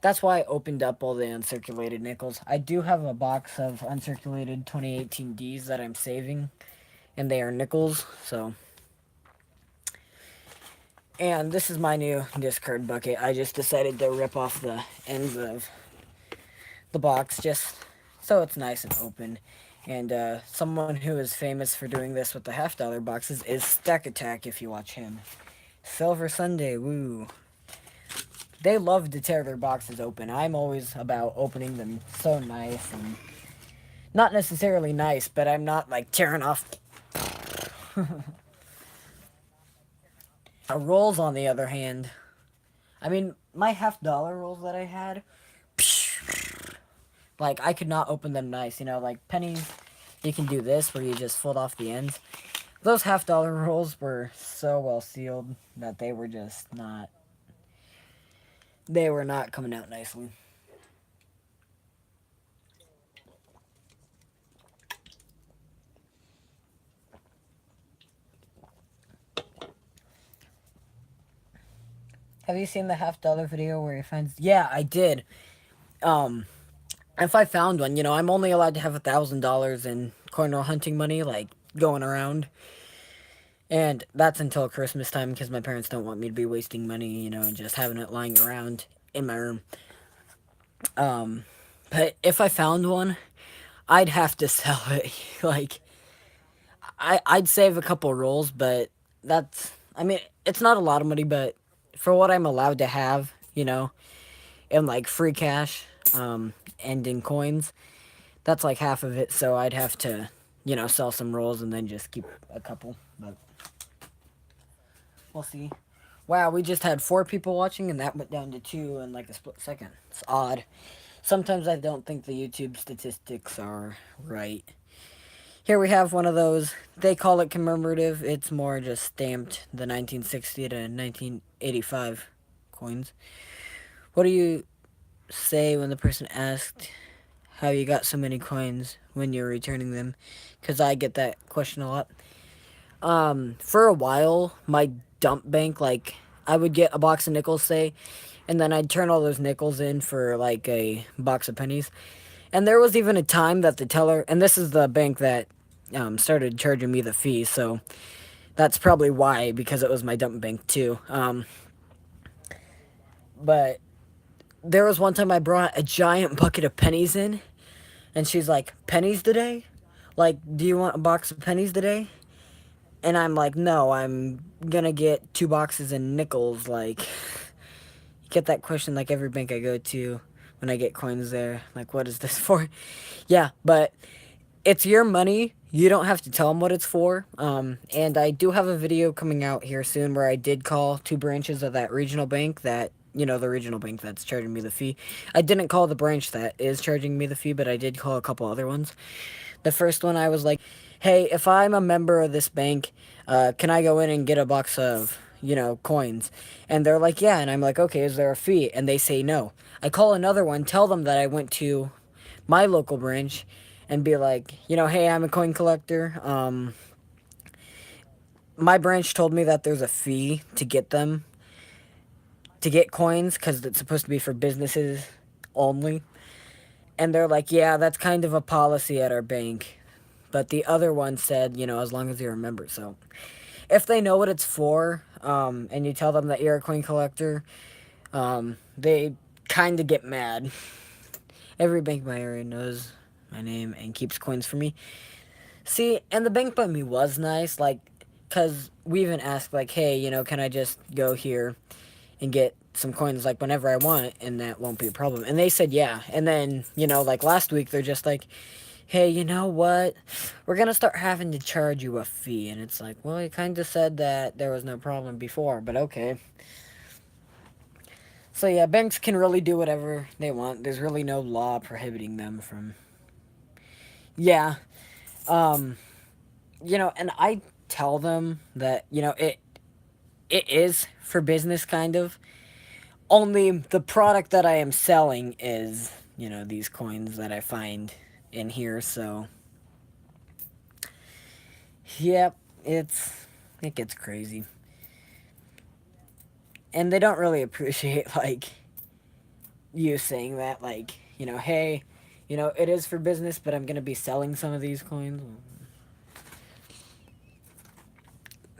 That's why I opened up all the uncirculated nickels. I do have a box of uncirculated 2018 Ds that I'm saving, and they are nickels, so. And this is my new discard bucket. I just decided to rip off the ends of the box just so it's nice and open. And someone who is famous for doing this with the $half boxes is Stack Attack, if you watch him. Silver Sunday, woo. They love to tear their boxes open. I'm always about opening them so nice and not necessarily nice, but I'm not like tearing off. Rolls, on the other hand, I mean, my $half rolls that I had, like, I could not open them nice. You know, like pennies, you can do this where you just fold off the ends. Those $half rolls were so well sealed that they were just not. They were not coming out nicely. Have you seen the $half video where he finds? Yeah, I did. Um, if I found one, you know, I'm only allowed to have $1,000 in cornhole hunting money, like going around, and that's until Christmas time because my parents don't want me to be wasting money, you know, and just having it lying around in my room. Um, but if I found one, I'd have to sell it. Like, I'd save a couple rolls, but that's, I mean, it's not a lot of money, but for what I'm allowed to have, you know, in like free cash, and in coins, that's like half of it. So I'd have to, you know, sell some rolls and then just keep a couple. But we'll see. Wow, we just had 4 people watching, and that went down to 2 in like a split second. It's odd. Sometimes I don't think the YouTube statistics are right. Here we have one of those. They call it commemorative. It's more just stamped the 1960 to 1985 coins. What do you say when the person asked how you got so many coins when you're returning them? Because I get that question a lot. For a while, my dump bank, like, I would get a box of nickels, say, and then I'd turn all those nickels in for like a box of pennies. And there was even a time that the teller, and this is the bank that started charging me the fee, so that's probably why, because it was my dump bank too. But there was one time I brought a giant bucket of pennies in, and she's like, "Pennies today? Like, do you want a box of pennies today?" And I'm like, "No, I'm gonna get 2 boxes in nickels." Like, you get that question like every bank I go to when I get coins there. Like, what is this for? Yeah, but it's your money. You don't have to tell them what it's for. And I do have a video coming out here soon where I did call 2 branches of that regional bank that, you know, the regional bank that's charging me the fee. I didn't call the branch that is charging me the fee, but I did call a couple other ones. The first one, I was like, "Hey, if I'm a member of this bank, can I go in and get a box of, you know, coins?" And they're like, "Yeah." And I'm like, "Okay, is there a fee?" And they say no. I call another one, tell them that I went to my local branch and be like, you know, "Hey, I'm a coin collector. My branch told me that there's a fee to get them, to get coins, because it's supposed to be for businesses only." And they're like, "Yeah, that's kind of a policy at our bank." But the other one said, you know, as long as you're a member. So if they know what it's for, and you tell them that you're a coin collector, they kind of get mad. Every bank in my area knows my name and keeps coins for me. See, and the bank by me was nice, like, because we even asked, like, "Hey, you know, can I just go here and get some coins, like, whenever I want, and that won't be a problem?" And they said, yeah. And then, you know, like, last week, they're just like, "Hey, you know what? We're going to start having to charge you a fee." And it's like, well, you kind of said that there was no problem before, but okay. So, yeah, banks can really do whatever they want. There's really no law prohibiting them from. Yeah. Um, you know, and I tell them that, you know, it is for business, kind of. Only the product that I am selling is, you know, these coins that I find in here, so. Yep, it gets crazy. And they don't really appreciate, like, you saying that, like, hey, it is for business, but I'm gonna be selling some of these coins.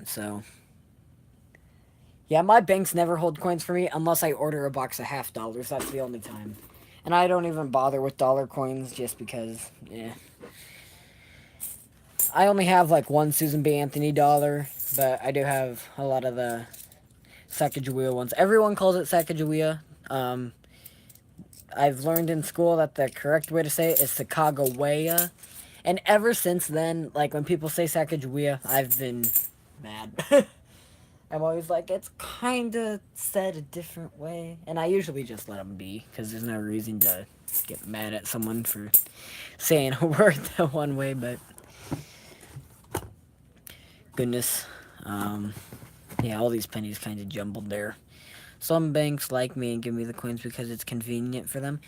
So, yeah, my banks never hold coins for me unless I order a box of $half. That's the only time. And I don't even bother with dollar coins just because, yeah. I only have like one Susan B. Anthony dollar, but I do have a lot of the Sacagawea ones. Everyone calls it Sacagawea. Um, I've learned in school that the correct way to say it is Sacagawea. And ever since then, like when people say Sacagawea, I've been mad. I'm always like, it's kind of said a different way. And I usually just let them be because there's no reason to get mad at someone for saying a word the one way, but goodness. Um, yeah, all these pennies kind of jumbled there. Some banks like me and give me the coins because it's convenient for them.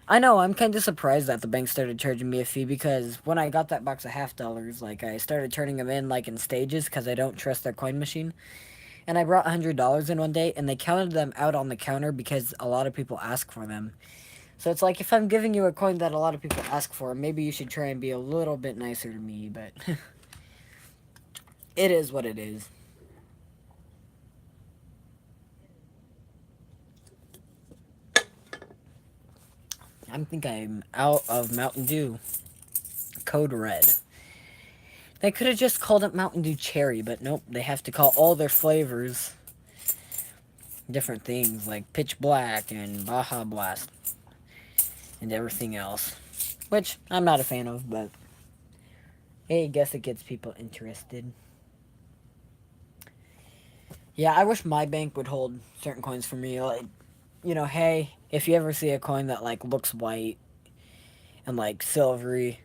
I know, I'm kind of surprised that the bank started charging me a fee because when I got that box of $half, like, I started turning them in, like, in stages because I don't trust their coin machine. And I brought $100 in one day, and they counted them out on the counter because a lot of people ask for them. So it's like, if I'm giving you a coin that a lot of people ask for, maybe you should try and be a little bit nicer to me, but it is what it is. I think I'm out of Mountain Dew. Code Red. They could have just called it Mountain Dew Cherry, but nope, they have to call all their flavors different things like Pitch Black and Baja Blast and everything else. Which I'm not a fan of, but hey, I guess it gets people interested. Yeah, I wish my bank would hold certain coins for me. Like, hey, if you ever see a coin that like looks white and like silvery,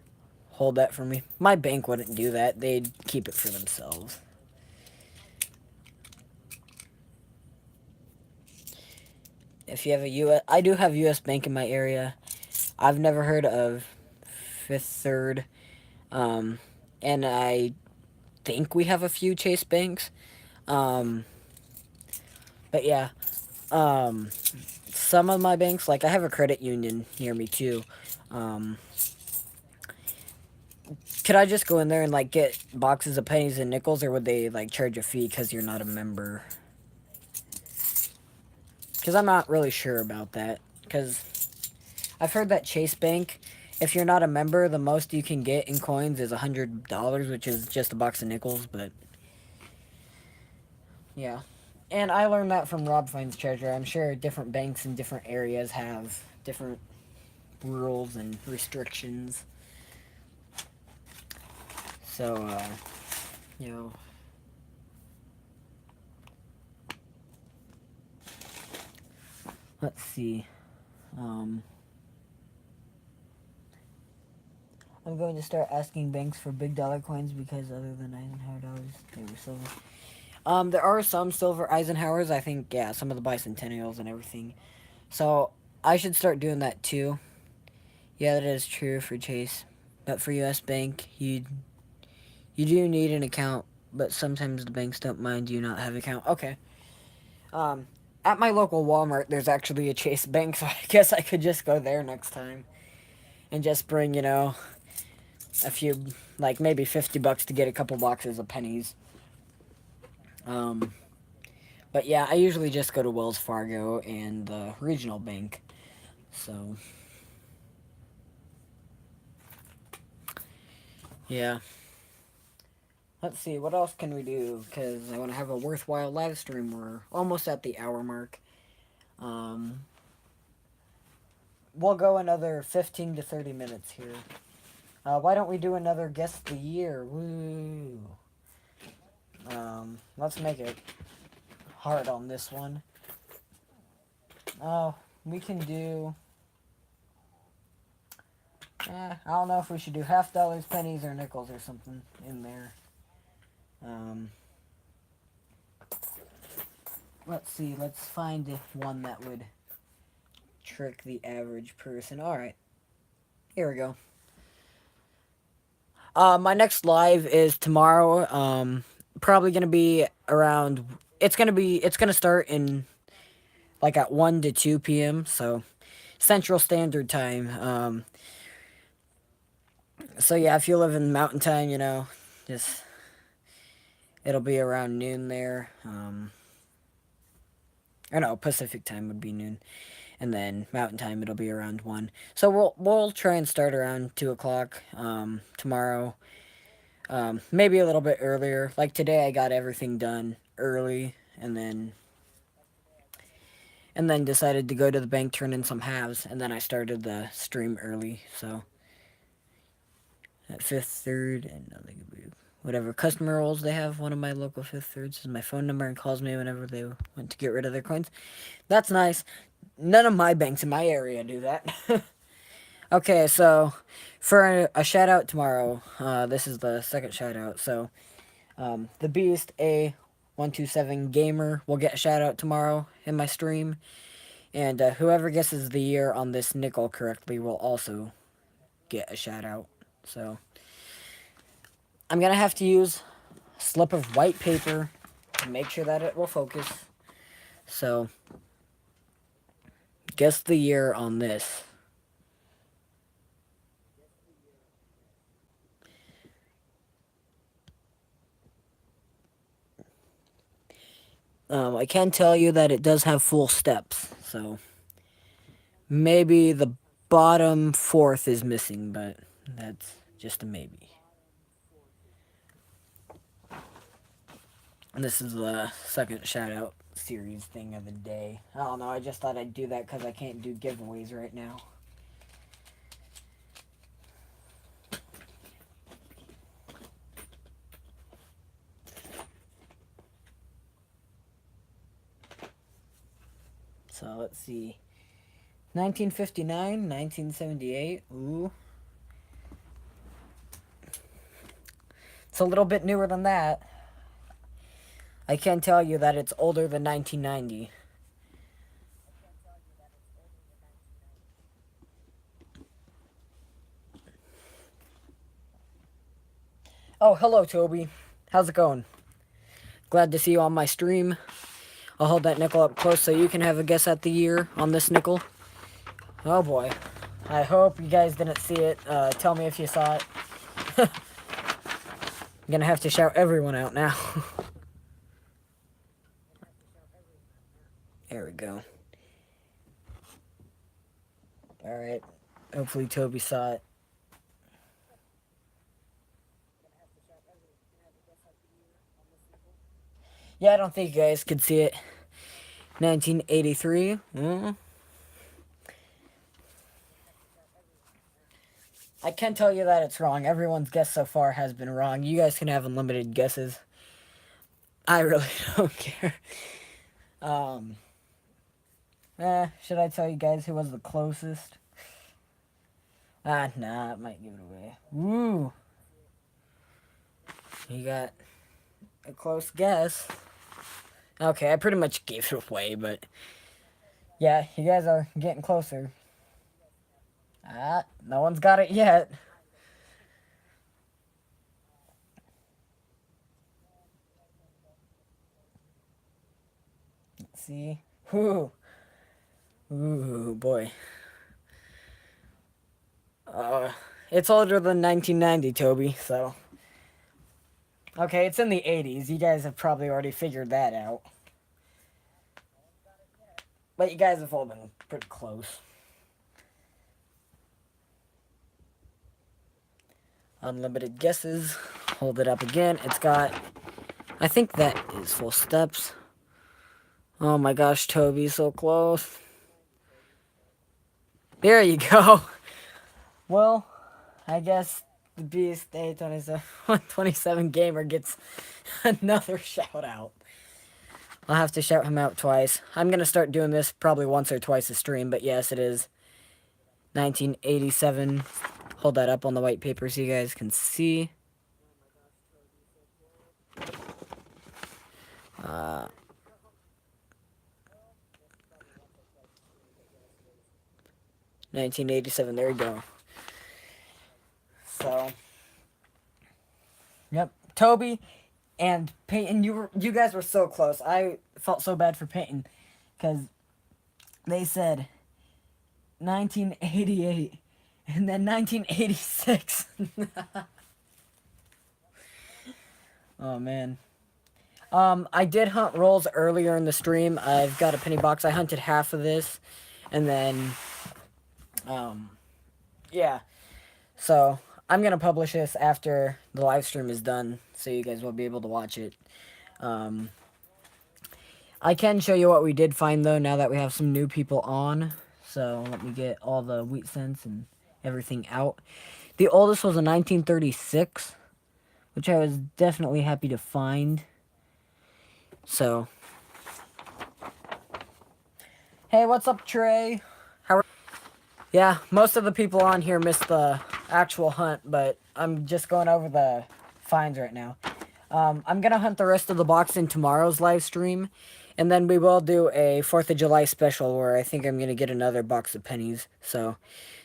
hold that for me. My bank wouldn't do that. They'd keep it for themselves. If you have a US, I do have US Bank in my area. I've never heard of Fifth Third, um, and I think we have a few Chase banks. Um, but yeah, um, some of my banks, like I have a credit union near me too. Um, could I just go in there and like get boxes of pennies and nickels, or would they like charge a fee because you're not a member? Because I'm not really sure about that. Because I've heard that Chase Bank, if you're not a member, the most you can get in coins is $100, which is just a box of nickels. But yeah, and I learned that from Rob Finds Treasure. I'm sure different banks in different areas have different rules and restrictions. So, you know, let's see. Um, I'm going to start asking banks for big dollar coins because other than $900, they were silver. There are some silver Eisenhowers. I think, yeah, some of the bicentennials and everything. So I should start doing that too. Yeah, that is true for Chase, but for U.S. Bank, you do need an account, but sometimes the banks don't mind you not having an account. Okay. Um, at my local Walmart, there's actually a Chase Bank, so I guess I could just go there next time and just bring, a few, like maybe $50 to get a couple boxes of pennies. Um, but yeah, I usually just go to Wells Fargo and the regional bank. So yeah. Let's see, what else can we do? Because I want to have a worthwhile live stream. We're almost at the hour mark. Um, we'll go another 15 to 30 minutes here. Why don't we do another guest of the year? Woo! Let's make it hard on this one. Oh, we can do. I don't know if we should do $half, pennies, or nickels or something in there. Um, let's see. Let's find one that would trick the average person. All right, here we go. My next live is tomorrow. Probably gonna be around. It's gonna start in like at 1 to 2 p.m. So Central Standard Time. So yeah, if you live in Mountain Time, just it'll be around noon there. Or no, Pacific Time would be noon, and then Mountain Time it'll be around 1. So we'll try and start around 2 o'clock tomorrow. Maybe a little bit earlier. Like today, I got everything done early, and then decided to go to the bank, turn in some halves, and then I started the stream early. So at Fifth Third and whatever customer roles they have, one of my local Fifth Thirds is my phone number and calls me whenever they want to get rid of their coins. That's nice. None of my banks in my area do that. Okay, so for a shout out tomorrow, this is the second shout out. So the Beast A127 Gamer will get a shout out tomorrow in my stream. And whoever guesses the year on this nickel correctly will also get a shout out. So I'm going to have to use a slip of white paper to make sure that it will focus. So guess the year on this. I can tell you that it does have full steps. So maybe the bottom fourth is missing, but that's just a maybe. And this is the second shout out series thing of the day. I don't know, I just thought I'd do that because I can't do giveaways right now. So let's see. 1959, 1978. Ooh. It's a little bit newer than that. I can tell you that it's older than 1990. Oh, hello, Toby. How's it going? Glad to see you on my stream. I'll hold that nickel up close so you can have a guess at the year on this nickel. Oh boy. I hope you guys didn't see it. Tell me if you saw it. I'm gonna have to shout everyone out now. There we go. Alright. Hopefully Toby saw it. Yeah, I don't think you guys could see it. 1983. I can tell you that it's wrong. Everyone's guess so far has been wrong. You guys can have unlimited guesses. I really don't care. Should I tell you guys who was the closest? Nah, it might give it away. Woo! You got a close guess. Okay, I pretty much gave it away, but yeah, you guys are getting closer. No one's got it yet. Let's see. Ooh, boy. It's older than 1990, Toby, so. Okay, it's in the 80s. You guys have probably already figured that out. But you guys have all been pretty close. Unlimited guesses. Hold it up again. It's got, I think that is full steps. Oh my gosh, Toby, so close. There you go. Well, I guess the Beast A127 Gamer gets another shout out. I'll have to shout him out twice. I'm going to start doing this probably once or twice a stream, but yes, it is 1987. Hold that up on the white paper so you guys can see. 1987, there you go. So, yep, Toby and Peyton, you guys were so close. I felt so bad for Peyton because they said 1988 and then 1986. Oh man. I did hunt rolls earlier in the stream. I've got a penny box. I hunted half of this, and then, um, yeah. So I'm gonna publish this after the live stream is done, so you guys will be able to watch it. Um, I can show you what we did find though. Now that we have some new people on, so let me get all the wheat cents and everything out. The oldest was a 1936, which I was definitely happy to find. So, hey, what's up, Trey? How are? Yeah, most of the people on here missed the actual hunt, but I'm just going over the finds right now. I'm gonna hunt the rest of the box in tomorrow's live stream, and then we will do a 4th of July special where I think I'm gonna get another box of pennies. So,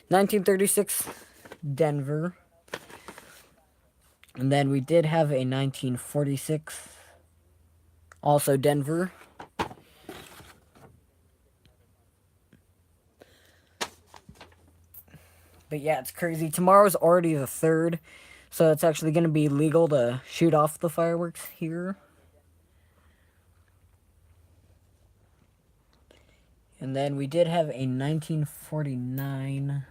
1936 Denver, and then we did have a 1946, also Denver. But yeah, it's crazy. Tomorrow's already the 3rd, so it's actually going to be legal to shoot off the fireworks here. And then we did have a 1949.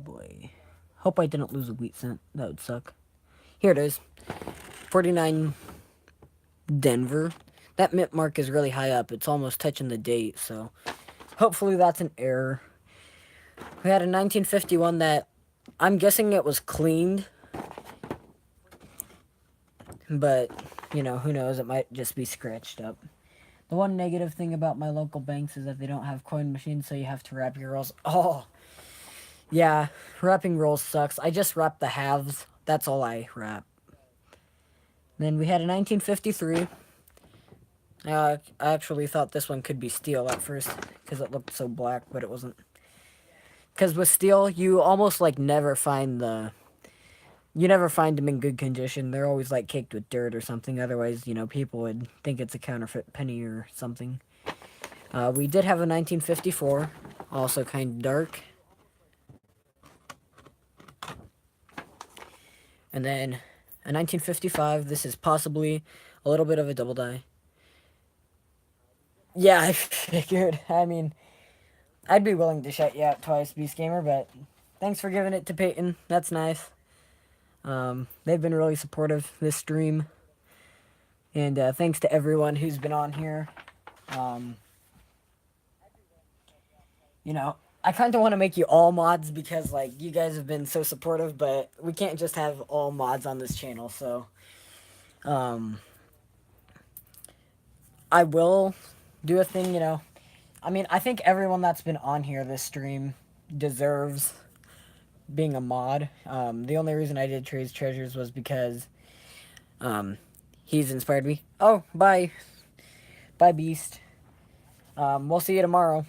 Boy. Hope I didn't lose a wheat cent. That would suck. Here it is. 49 Denver. That mint mark is really high up. It's almost touching the date, so hopefully that's an error. We had a 1951 that I'm guessing it was cleaned. But, you know, who knows? It might just be scratched up. The one negative thing about my local banks is that they don't have coin machines, so you have to wrap your rolls. Oh, yeah, wrapping rolls sucks. I just wrap the halves. That's all I wrap. Then we had a 1953. I actually thought this one could be steel at first because it looked so black, but it wasn't. Because with steel, you almost like never find the... You never find them in good condition. They're always like caked with dirt or something. Otherwise, you know, people would think it's a counterfeit penny or something. We did have a 1954, also kind of dark. And then a 1955. This is possibly a little bit of a double die. Yeah, I figured. I mean, I'd be willing to shut you out twice, Beast Gamer, but thanks for giving it to Peyton. That's nice. They've been really supportive this stream. And thanks to everyone who's been on here. You know, I kind of want to make you all mods because, like, you guys have been so supportive, but we can't just have all mods on this channel, so... I will do a thing, you know. I mean, I think everyone that's been on here this stream deserves being a mod. The only reason I did Trey's Treasures was because he's inspired me. Oh, bye. Bye, Beast. We'll see you tomorrow.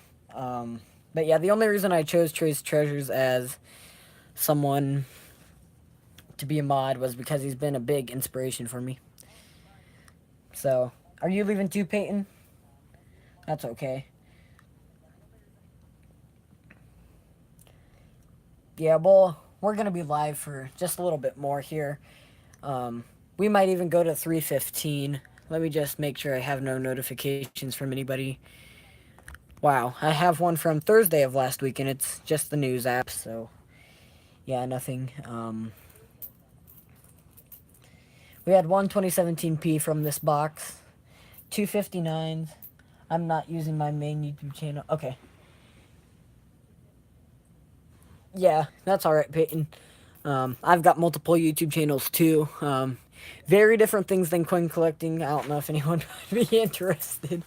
But yeah, the only reason I chose Trey's Treasures as someone to be a mod was because he's been a big inspiration for me. So, are you leaving too, Peyton? That's okay. Yeah, well, we're going to be live for just a little bit more here. We might even go to 3:15. Let me just make sure I have no notifications from anybody. Wow, I have one from Thursday of last week, and it's just the news app, so... Yeah, nothing. We had one 2017P from this box. 259s. I'm not using my main YouTube channel. Okay. Yeah, that's alright, Peyton. I've got multiple YouTube channels, too. Very different things than coin collecting. I don't know if anyone would be interested.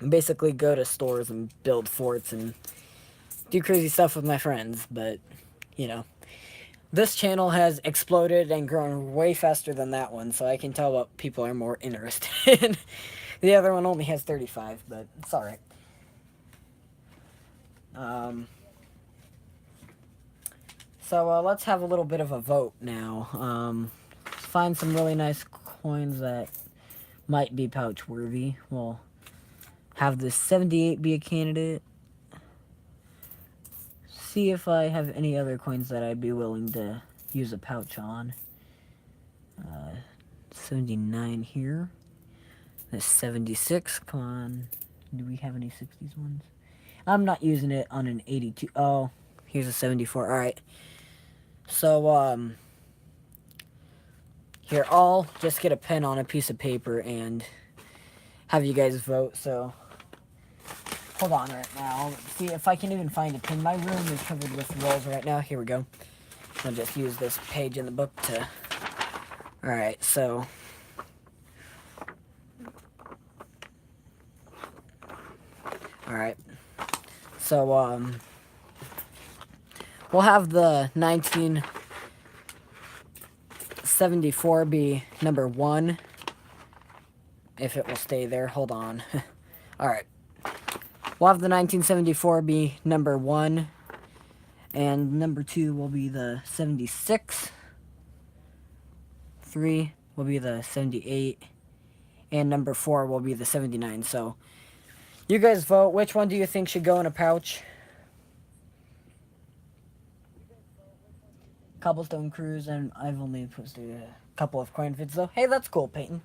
Basically go to stores and build forts and do crazy stuff with my friends, but, you know. This channel has exploded and grown way faster than that one, so I can tell what people are more interested in. The other one only has 35, but it's alright. So let's have a little bit of a vote now. Find some really nice coins that might be pouch worthy. We'll have the 78 be a candidate. See if I have any other coins that I'd be willing to use a pouch on. 79 here. The 76, come on. Do we have any 60s ones? I'm not using it on an 82. Oh, here's a 74. Alright. So, here, I'll just get a pen on a piece of paper and have you guys vote. So, hold on right now. See if I can even find a pin. My room is covered with rolls right now. Here we go. I'll just use this page in the book to... Alright, so... Alright. So, we'll have the 1974 be number 1. If it will stay there. Hold on. Alright. We'll have the 1974 be number 1. And number 2 will be the 76. 3 will be the 78. And number 4 will be the 79. So, you guys vote. Which one do you think should go in a pouch? Cobblestone Cruise, and I've only posted a couple of coin vids though. Hey, that's cool, Peyton.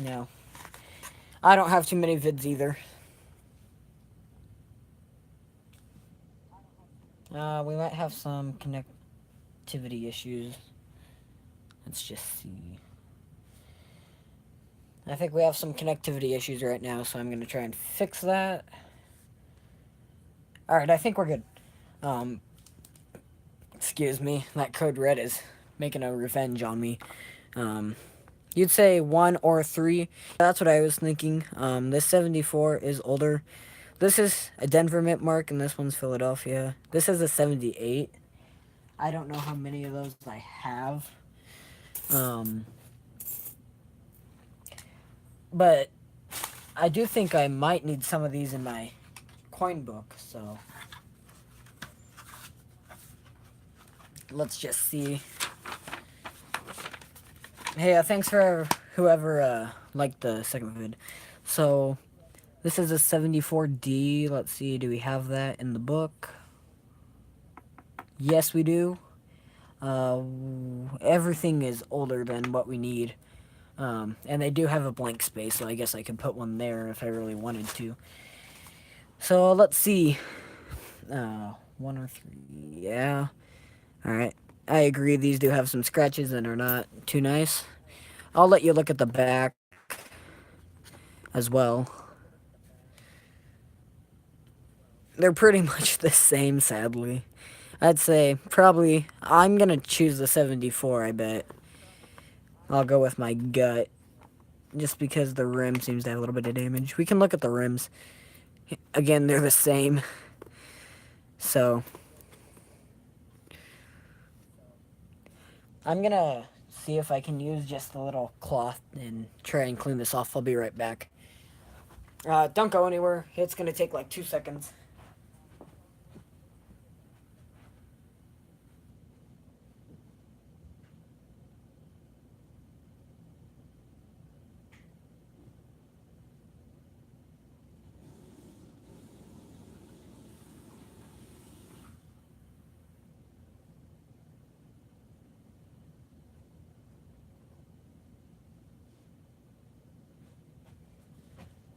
No. I don't have too many vids either. We might have some connectivity issues. Let's just see. I think we have some connectivity issues right now, so I'm going to try and fix that. Alright, I think we're good. Excuse me, that code red is making a revenge on me. You'd say 1 or 3. That's what I was thinking. This 74 is older. This is a Denver Mint mark, and this one's Philadelphia. This is a 78. I don't know how many of those I have. But I do think I might need some of these in my coin book, so let's just see. Hey, thanks for whoever liked the second vid. So, this is a 74D. Let's see, do we have that in the book? Yes, we do. Everything is older than what we need. And they do have a blank space, so I guess I could put one there if I really wanted to. So, let's see. 1 or 3. Yeah. Alright. I agree, these do have some scratches and are not too nice. I'll let you look at the back as well. They're pretty much the same, sadly. I'd say probably, I'm going to choose the 74, I bet. I'll go with my gut. Just because the rim seems to have a little bit of damage. We can look at the rims. Again, they're the same. So, I'm going to see if I can use just a little cloth and try and clean this off. I'll be right back. Don't go anywhere. It's going to take like 2 seconds.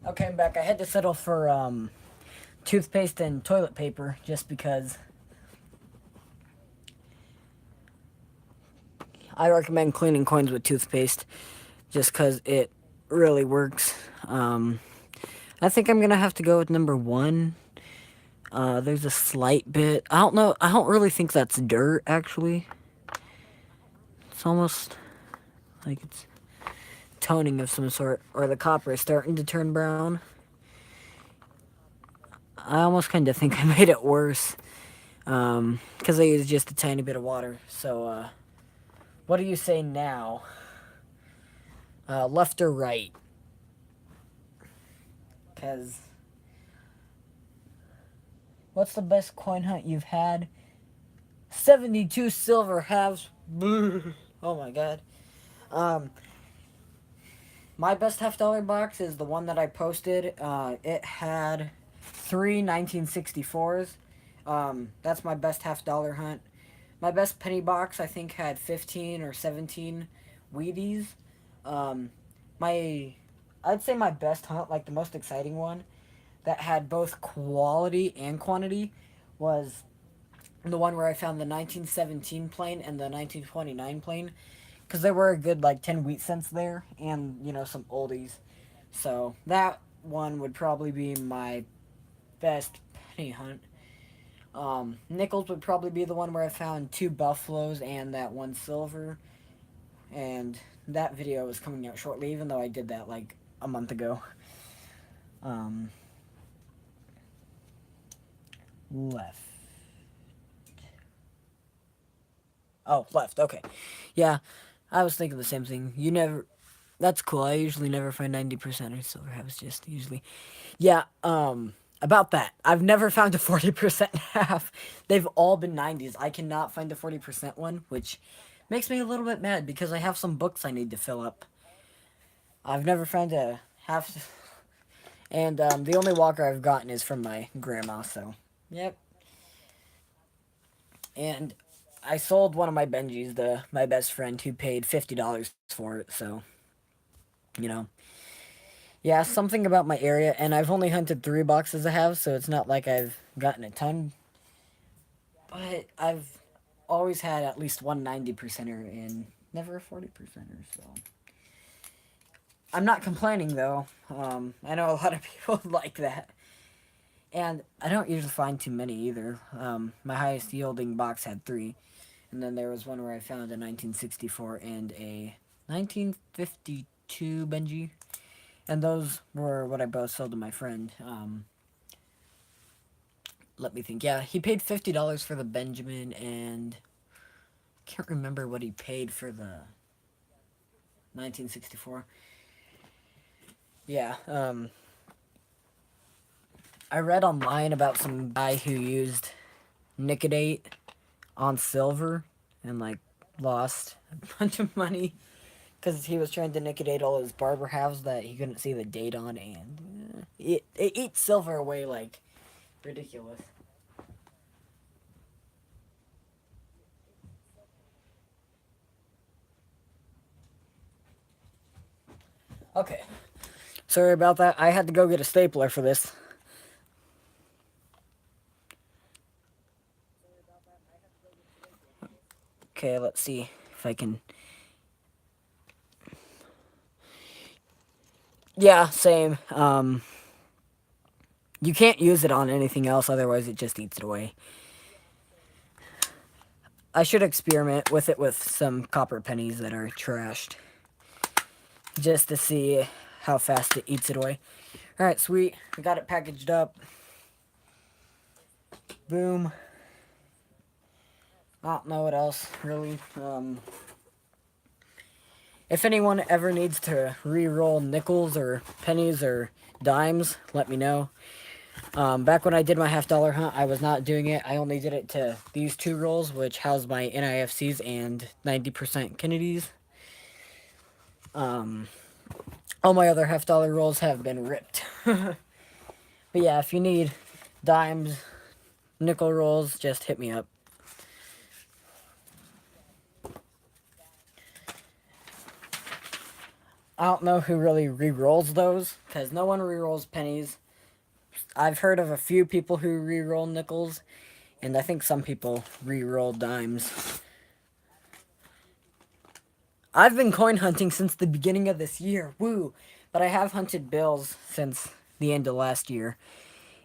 Okay, I'm back. I had to settle for toothpaste and toilet paper just because I recommend cleaning coins with toothpaste just because it really works. I think I'm going to have to go with number 1. There's a slight bit. I don't know. I don't really think that's dirt, actually. It's almost like it's toning of some sort, or the copper is starting to turn brown. I almost kind of think I made it worse because I used just a tiny bit of water. So, what do you say now? Left or right? Because what's the best coin hunt you've had? 72 silver halves. Oh my god. My best half-dollar box is the one that I posted. It had three 1964s. That's my best half-dollar hunt. My best penny box, I think, had 15 or 17 Wheaties. Um, my, I'd say my best hunt, like the most exciting one, that had both quality and quantity, was the one where I found the 1917 plane and the 1929 plane, because there were a good like 10 wheat cents there, and some oldies. So that one would probably be my best penny hunt. Nickels would probably be the one where I found two buffaloes and that one silver, and that video is coming out shortly, even though I did that like a month ago. Um, left. Oh, left. Okay. Yeah, I was thinking the same thing. You never. That's cool. I usually never find 90% or silver halves. Just usually. Yeah. About that, I've never found a 40% half. They've all been 90s. I cannot find a 40% one, which makes me a little bit mad because I have some books I need to fill up. I've never found a half, and the only walker I've gotten is from my grandma. So, yep. And I sold one of my Benjis to my best friend who paid $50 for it. So, you know, yeah, something about my area, and I've only hunted three boxes I have, so it's not like I've gotten a ton. But I've always had at least one 90%er and never a 40%er. So I'm not complaining though. I know a lot of people like that. And I don't usually find too many either. My highest yielding box had three. And then there was one where I found a 1964 and a 1952 Benji. And those were what I both sold to my friend. Let me think. Yeah, he paid $50 for the Benjamin, and can't remember what he paid for the 1964. Yeah, I read online about some guy who used Nicodate on silver and like lost a bunch of money because he was trying to Nicodate all his barber halves that he couldn't see the date on, and it eats silver away like ridiculous. Okay, sorry about that. I had to go get a stapler for this. Okay, let's see if I can. Yeah, same. You can't use it on anything else, otherwise it just eats it away. I should experiment with it with some copper pennies that are trashed, just to see how fast it eats it away. Alright, sweet. We got it packaged up. Boom. I don't know what else, really. If anyone ever needs to re-roll nickels or pennies or dimes, let me know. Back when I did my half-dollar hunt, I was not doing it. I only did it to these two rolls, which house my NIFCs and 90% Kennedys. All my other half-dollar rolls have been ripped. But yeah, if you need dimes, nickel rolls, just hit me up. I don't know who really re-rolls those, because no one re-rolls pennies. I've heard of a few people who re-roll nickels, and I think some people re-roll dimes. I've been coin hunting since the beginning of this year, woo! But I have hunted bills since the end of last year.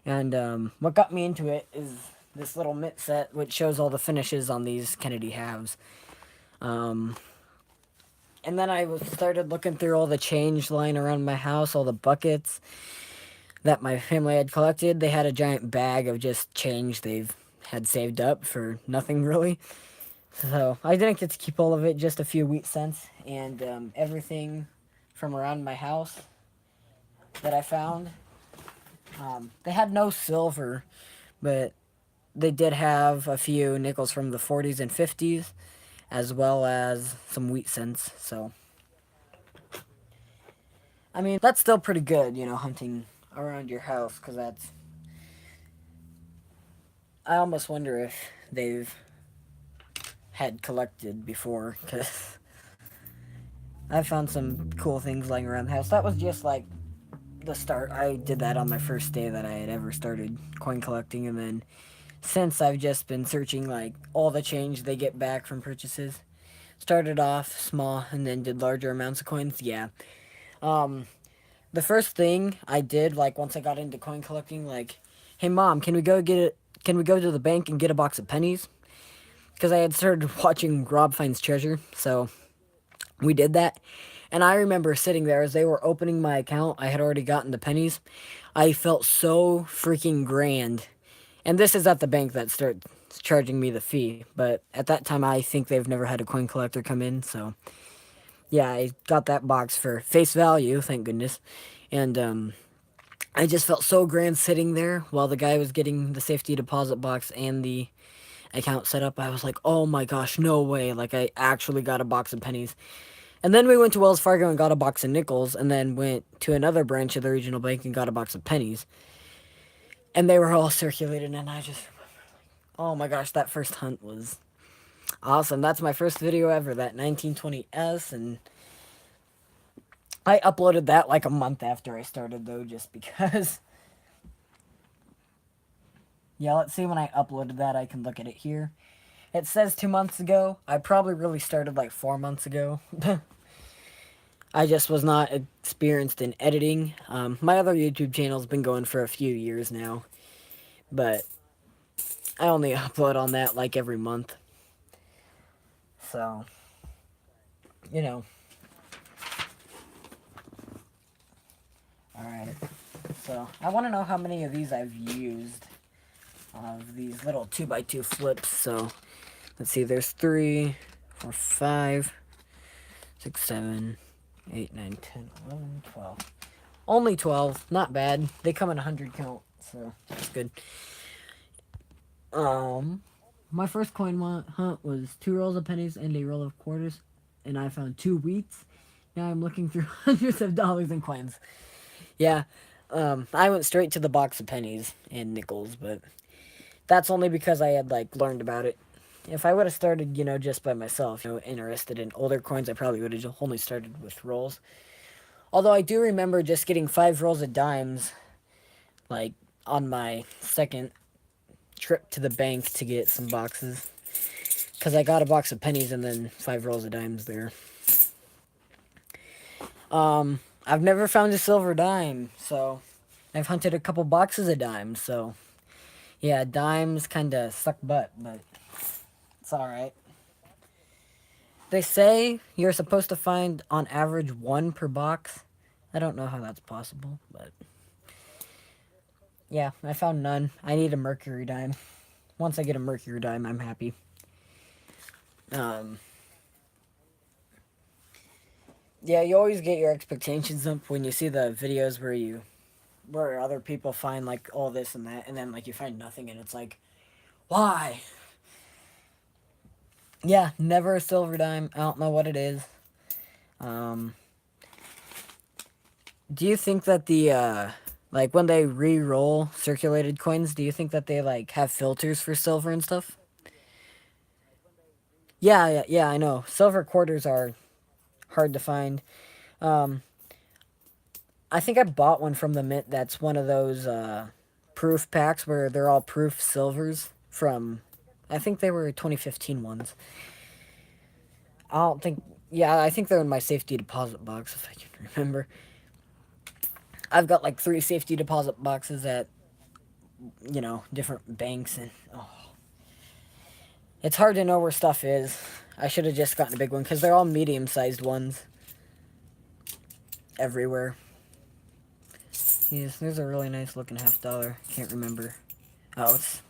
And what got me into it is this little mitt set, which shows all the finishes on these Kennedy halves. Um, and then I started looking through all the change lying around my house, all the buckets that my family had collected. They had a giant bag of just change they've had saved up for nothing really. So I didn't get to keep all of it, just a few wheat cents, and everything from around my house that I found. They had no silver, but they did have a few nickels from the 40s and 50s, as well as some wheat cents. So I mean, that's still pretty good, you know, hunting around your house, because that's. I almost wonder if they've had collected before, because I found some cool things lying around the house. That was just like the start. I did that on my first day that I had ever started coin collecting, and then since I've just been searching like all the change they get back from purchases. Started off small and then did larger amounts of coins. Yeah. Um, the first thing I did, like once I got into coin collecting, like, hey mom, can we go get it? Can we go to the bank and get a box of pennies? Because I had started watching Rob Finds Treasure, so we did that. And I remember sitting there as they were opening my account. I had already gotten the pennies. I felt so freaking grand. And this is at the bank that starts charging me the fee. But at that time, I think they've never had a coin collector come in. So yeah, I got that box for face value, thank goodness. And I just felt so grand sitting there while the guy was getting the safety deposit box and the account set up. I was like, oh my gosh, no way. Like, I actually got a box of pennies. And then we went to Wells Fargo and got a box of nickels, and then went to another branch of the regional bank and got a box of pennies. And they were all circulated, and I just, oh my gosh, that first hunt was awesome. That's my first video ever, that 1920S, and I uploaded that like a month after I started, though, just because. Yeah, let's see when I uploaded that. I can look at it here. It says 2 months ago. I probably really started like 4 months ago. I just was not experienced in editing. My other YouTube channel's been going for a few years now, but I only upload on that like every month. So, you know. Alright. So, I want to know how many of these I've used. Of these little 2x2 flips. So, let's see. There's 3, 4, 5, 6, 7, 8, 9, 10, 11, 12. Only 12. Not bad. They come in 100 count. So, that's good. My first coin hunt was 2 rolls of pennies and a roll of quarters, and I found 2 wheats. Now I'm looking through hundreds of dollars in coins. Yeah, I went straight to the box of pennies and nickels, but that's only because I had like learned about it. If I would have started, you know, just by myself, you know, interested in older coins, I probably would have only started with rolls. Although I do remember just getting 5 rolls of dimes, like on my second trip to the bank to get some boxes, because I got a box of pennies and then 5 rolls of dimes there. I've never found a silver dime, so I've hunted a couple boxes of dimes, so yeah, dimes kind of suck butt, but it's alright. They say you're supposed to find on average 1 per box. I don't know how that's possible, but yeah, I found none. I need a mercury dime. Once I get a mercury dime, I'm happy. Yeah, you always get your expectations up when you see the videos where other people find like all this and that, and then like you find nothing, and it's like, why? Yeah, never a silver dime. I don't know what it is. Um, do you think that the like when they re-roll circulated coins, do you think that they like have filters for silver and stuff? Yeah, I know. Silver quarters are hard to find. Um, I think I bought one from the mint that's one of those proof packs where they're all proof silvers from, I think they were 2015 ones. I don't think, yeah, I think they're in my safety deposit box if I can remember. I've got like 3 safety deposit boxes at, you know, different banks, and oh, it's hard to know where stuff is. I should have just gotten a big one because they're all medium-sized ones everywhere. Yes, there's a really nice looking $50. Can't remember. Oh, it's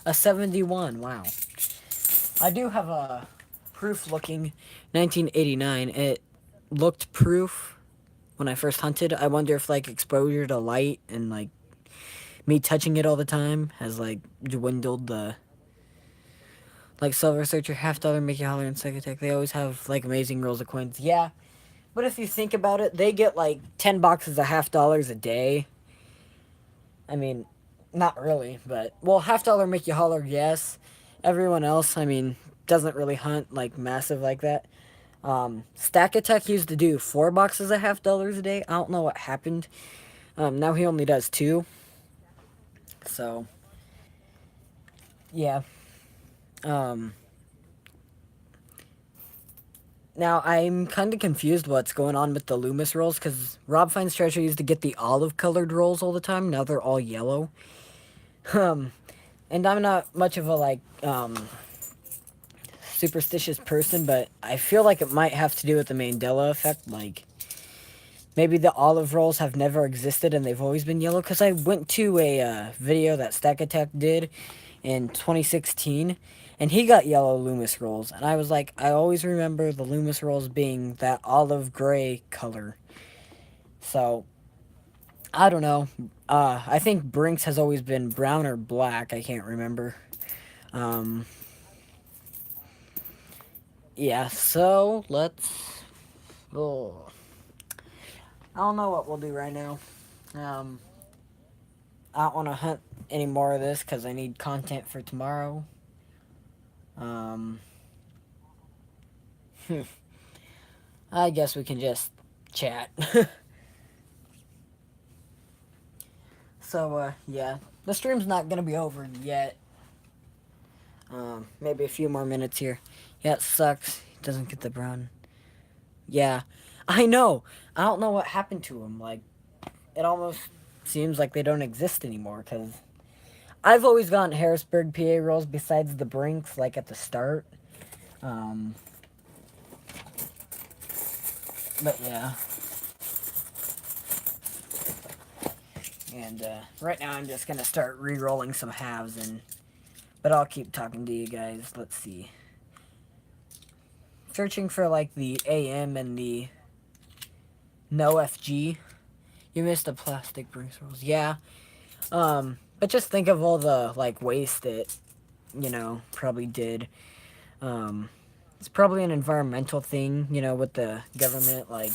a 71. Wow. I do have a proof looking 1989. It looked proof when I first hunted. I wonder if like exposure to light and like me touching it all the time has like dwindled the like Silver Searcher, $50, Mickey Holler, and Psychotech. They always have like amazing rolls of coins. Yeah, But if you think about it, they get like 10 boxes of $half a day. I mean, not really, but well, $half make you holler, yes. Everyone else, I mean, doesn't really hunt like massive like that. Stack Attack used to do 4 boxes of $half a day. I don't know what happened. Now he only does 2. So yeah. Um, Now I'm kind of confused what's going on with the Loomis rolls because Rob Finds Treasure used to get the olive colored rolls all the time. Now they're all yellow. Um, and I'm not much of a superstitious person, but I feel like it might have to do with the Mandela effect. Like maybe the olive rolls have never existed and they've always been yellow. Because I went to a video that Stack Attack did in 2016, and he got yellow Loomis rolls, and I was like, I always remember the Loomis rolls being that olive gray color. So I don't know. I think Brinks has always been brown or black. I can't remember. Um, yeah. So let's. Oh, I don't know what we'll do right now. Um, I don't want to hunt any more of this because I need content for tomorrow. Um, I guess we can just chat. So, yeah. The stream's not gonna be over yet. Maybe a few more minutes here. Yeah, it sucks. He doesn't get the brown. Yeah. I know. I don't know what happened to him. Like, it almost seems like they don't exist anymore, because I've always gotten Harrisburg PA rolls besides the Brinks, like, at the start. Um, but, yeah. And, right now I'm just gonna start re-rolling some halves, but I'll keep talking to you guys. Let's see. Searching for, like, the AM and the no FG. You missed the plastic Brinks rolls. Yeah. But just think of all the, like, waste it, probably did. It's probably an environmental thing, with the government, like,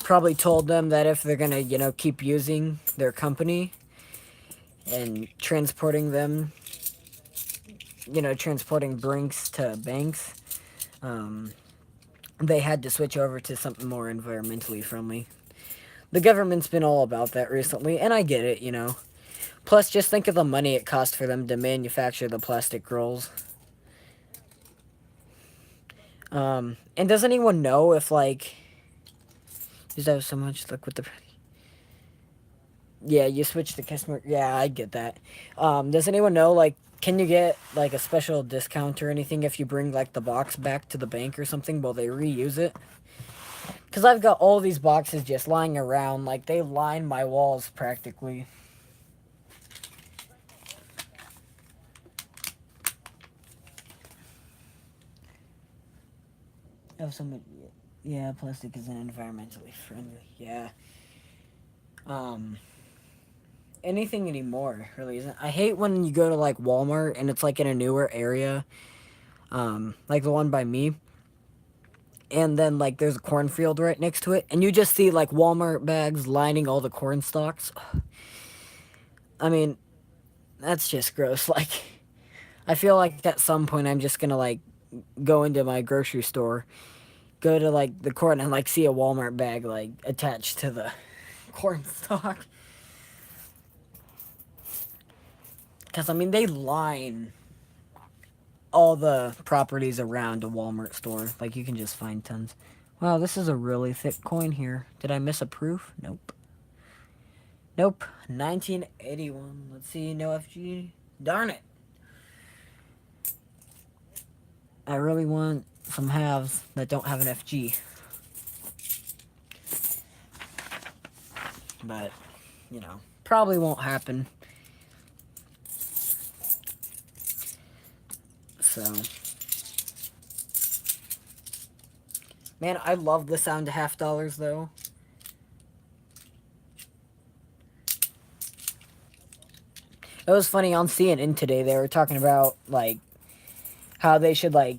probably told them that if they're gonna, keep using their company and transporting them, transporting Brinks to banks, they had to switch over to something more environmentally friendly. The government's been all about that recently, and I get it. Plus, just think of the money it cost for them to manufacture the plastic rolls. And does anyone know if, like, is that so much, like, with the... Yeah, you switch to customer... Yeah, I get that. Does anyone know, like, can you get, like, a special discount or anything if you bring, like, the box back to the bank or something? Will they reuse it? Because I've got all these boxes just lying around. Like, they line my walls practically. Oh, somebody... Yeah, plastic isn't environmentally friendly. Yeah. Anything anymore, really isn't. I hate when you go to, like, Walmart and it's, like, in a newer area. Like the one by me. And then, like, there's a cornfield right next to it. And you just see, like, Walmart bags lining all the corn stalks. I mean, that's just gross. Like, I feel like at some point I'm just gonna, like, go into my grocery store, go to, like, the corn and, like, see a Walmart bag, like, attached to the corn stalk. Because, I mean, they line all the properties around a Walmart store. Like, you can just find tons. Wow, this is a really thick coin here. Did I miss a proof? Nope. Nope. 1981. Let's see. No FG. Darn it. I really want some halves that don't have an FG. But, probably won't happen. So, man, I love the sound of $half though. It was funny on CNN today. They were talking about, like, how they should, like,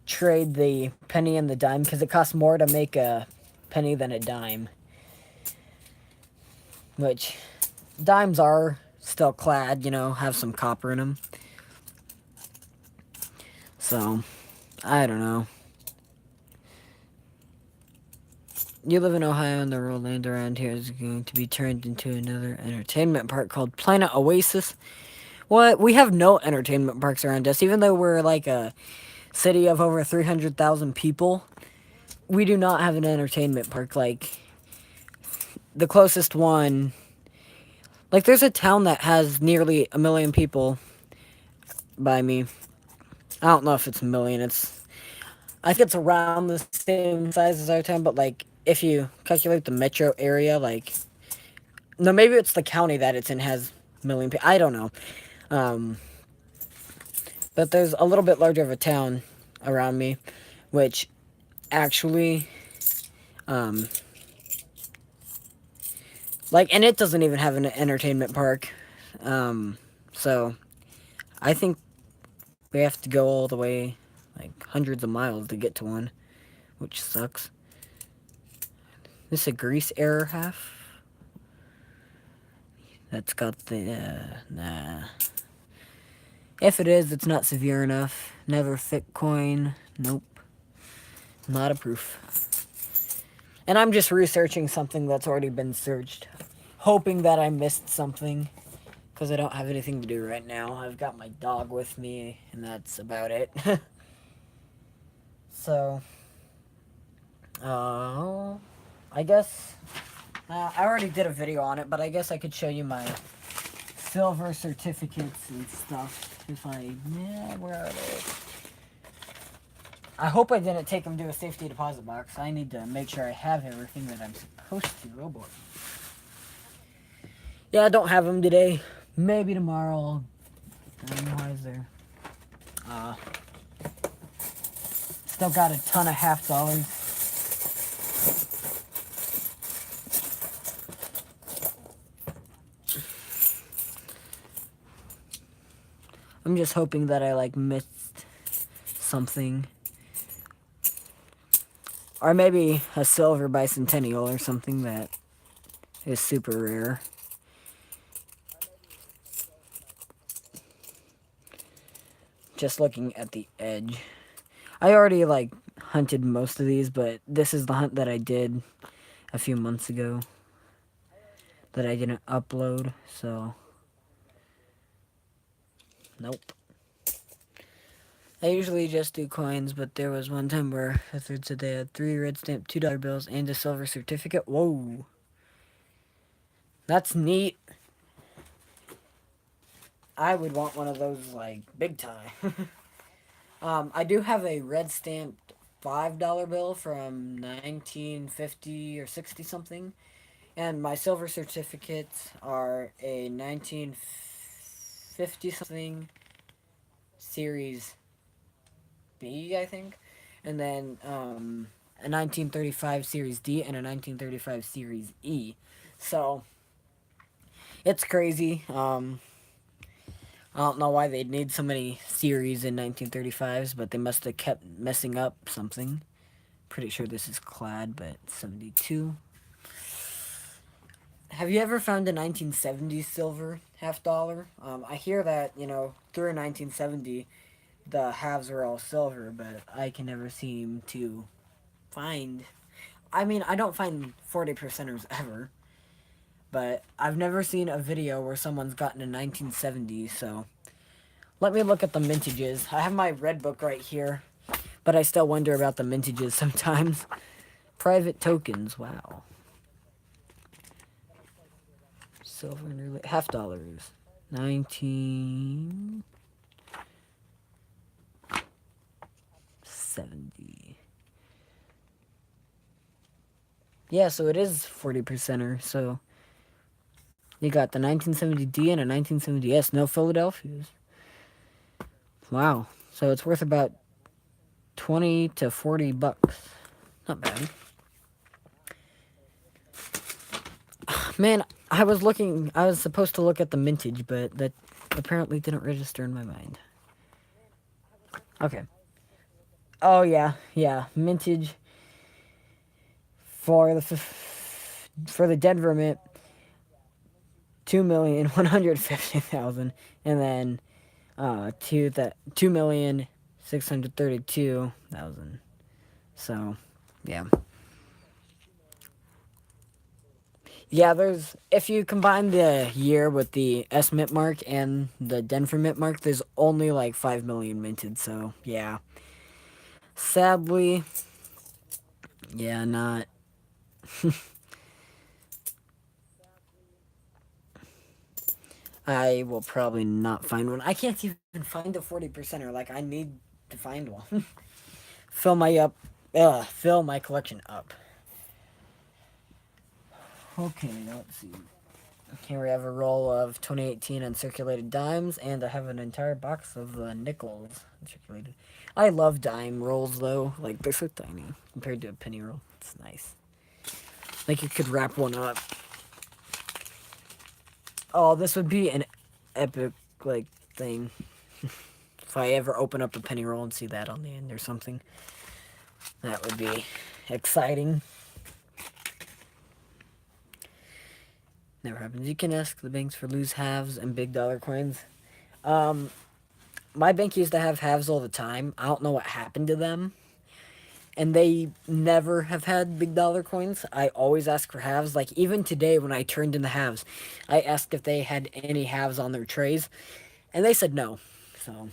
trade the penny and the dime because it costs more to make a penny than a dime. Which, dimes are still clad, you know, have some copper in them. So, I don't know. You live in Ohio and the rural land around here is going to be turned into another entertainment park called Planet Oasis. What? We have no entertainment parks around us, even though we're like a city of over 300,000 people. We do not have an entertainment park. Like, the closest one, like, there's a town that has nearly 1 million people by me. I don't know if it's a million. I think it's around the same size as our town, but like if you calculate the metro area, like no, maybe it's the county that it's in has 1 million people. I don't know, um, but there's a little bit larger of a town around me, which actually, um, like, and it doesn't even have an entertainment park, so I think we have to go all the way, like hundreds of miles to get to one, which sucks. This is a grease error half. That's got the, nah. If it is, it's not severe enough. Never fit coin. Nope. Not a proof. And I'm just researching something that's already been searched. Hoping that I missed something. Because I don't have anything to do right now. I've got my dog with me, and that's about it. So, I guess, I already did a video on it, but I guess I could show you my silver certificates and stuff. If where are they? I hope I didn't take them to a safety deposit box. I need to make sure I have everything that I'm supposed to. Oh boy. Yeah, I don't have them today. Maybe tomorrow. Why is there? Still got a ton of $half. I'm just hoping that I like missed something. Or maybe a silver bicentennial or something that is super rare. Just looking at the edge. I already like hunted most of these, but this is the hunt that I did a few months ago that I didn't upload, so nope. I usually just do coins, but there was one time where a third said they had 3 red stamped $2 bills and a silver certificate. Whoa. That's neat. I would want one of those, like, big time. I do have a red stamped $5 bill from 1950 or 60 something. And my silver certificates are a 1950 something Series B, I think. And then a 1935 Series D and a 1935 Series E. So, it's crazy. I don't know why they'd need so many series in 1935s, but they must have kept messing up something. Pretty sure this is clad, but 72. Have you ever found a 1970s silver $half? I hear that, you know, through 1970, the halves were all silver, but I can never seem to find. I mean, I don't find 40 percenters ever, but I've never seen a video where someone's gotten a 1970s, so let me look at the mintages. I have my red book right here, but I still wonder about the mintages sometimes. Private tokens, wow. Silver and $half. 1970. Yeah, so it is 40 percenter. So you got the 1970D and a 1970S. No Philadelphia's. Wow. So it's worth about 20 to 40 bucks. Not bad. Man, I was supposed to look at the mintage, but that apparently didn't register in my mind. Okay. Oh, yeah. Mintage for the Denver Mint, 2,150,000, and then 2,632,000. So, yeah. Yeah, there's if you combine the year with the S mint mark and the Denver mint mark, there's only like 5 million minted. So yeah, sadly, yeah, not. I will probably not find one. I can't even find a 40%er. Like I need to find one. Fill my collection up. Okay, let's see. Here we have a roll of 2018 uncirculated dimes, and I have an entire box of nickels uncirculated. I love dime rolls though. Like they're so tiny compared to a penny roll. It's nice. Like you could wrap one up. Oh, this would be an epic like thing. If I ever open up a penny roll and see that on the end or something, that would be exciting. Never happens. You can ask the banks for loose halves and big dollar coins. Um, my bank used to have halves all the time. I don't know what happened to them. And they never have had big dollar coins. I always ask for halves. Like even today when I turned in the halves, I asked if they had any halves on their trays, and they said no. So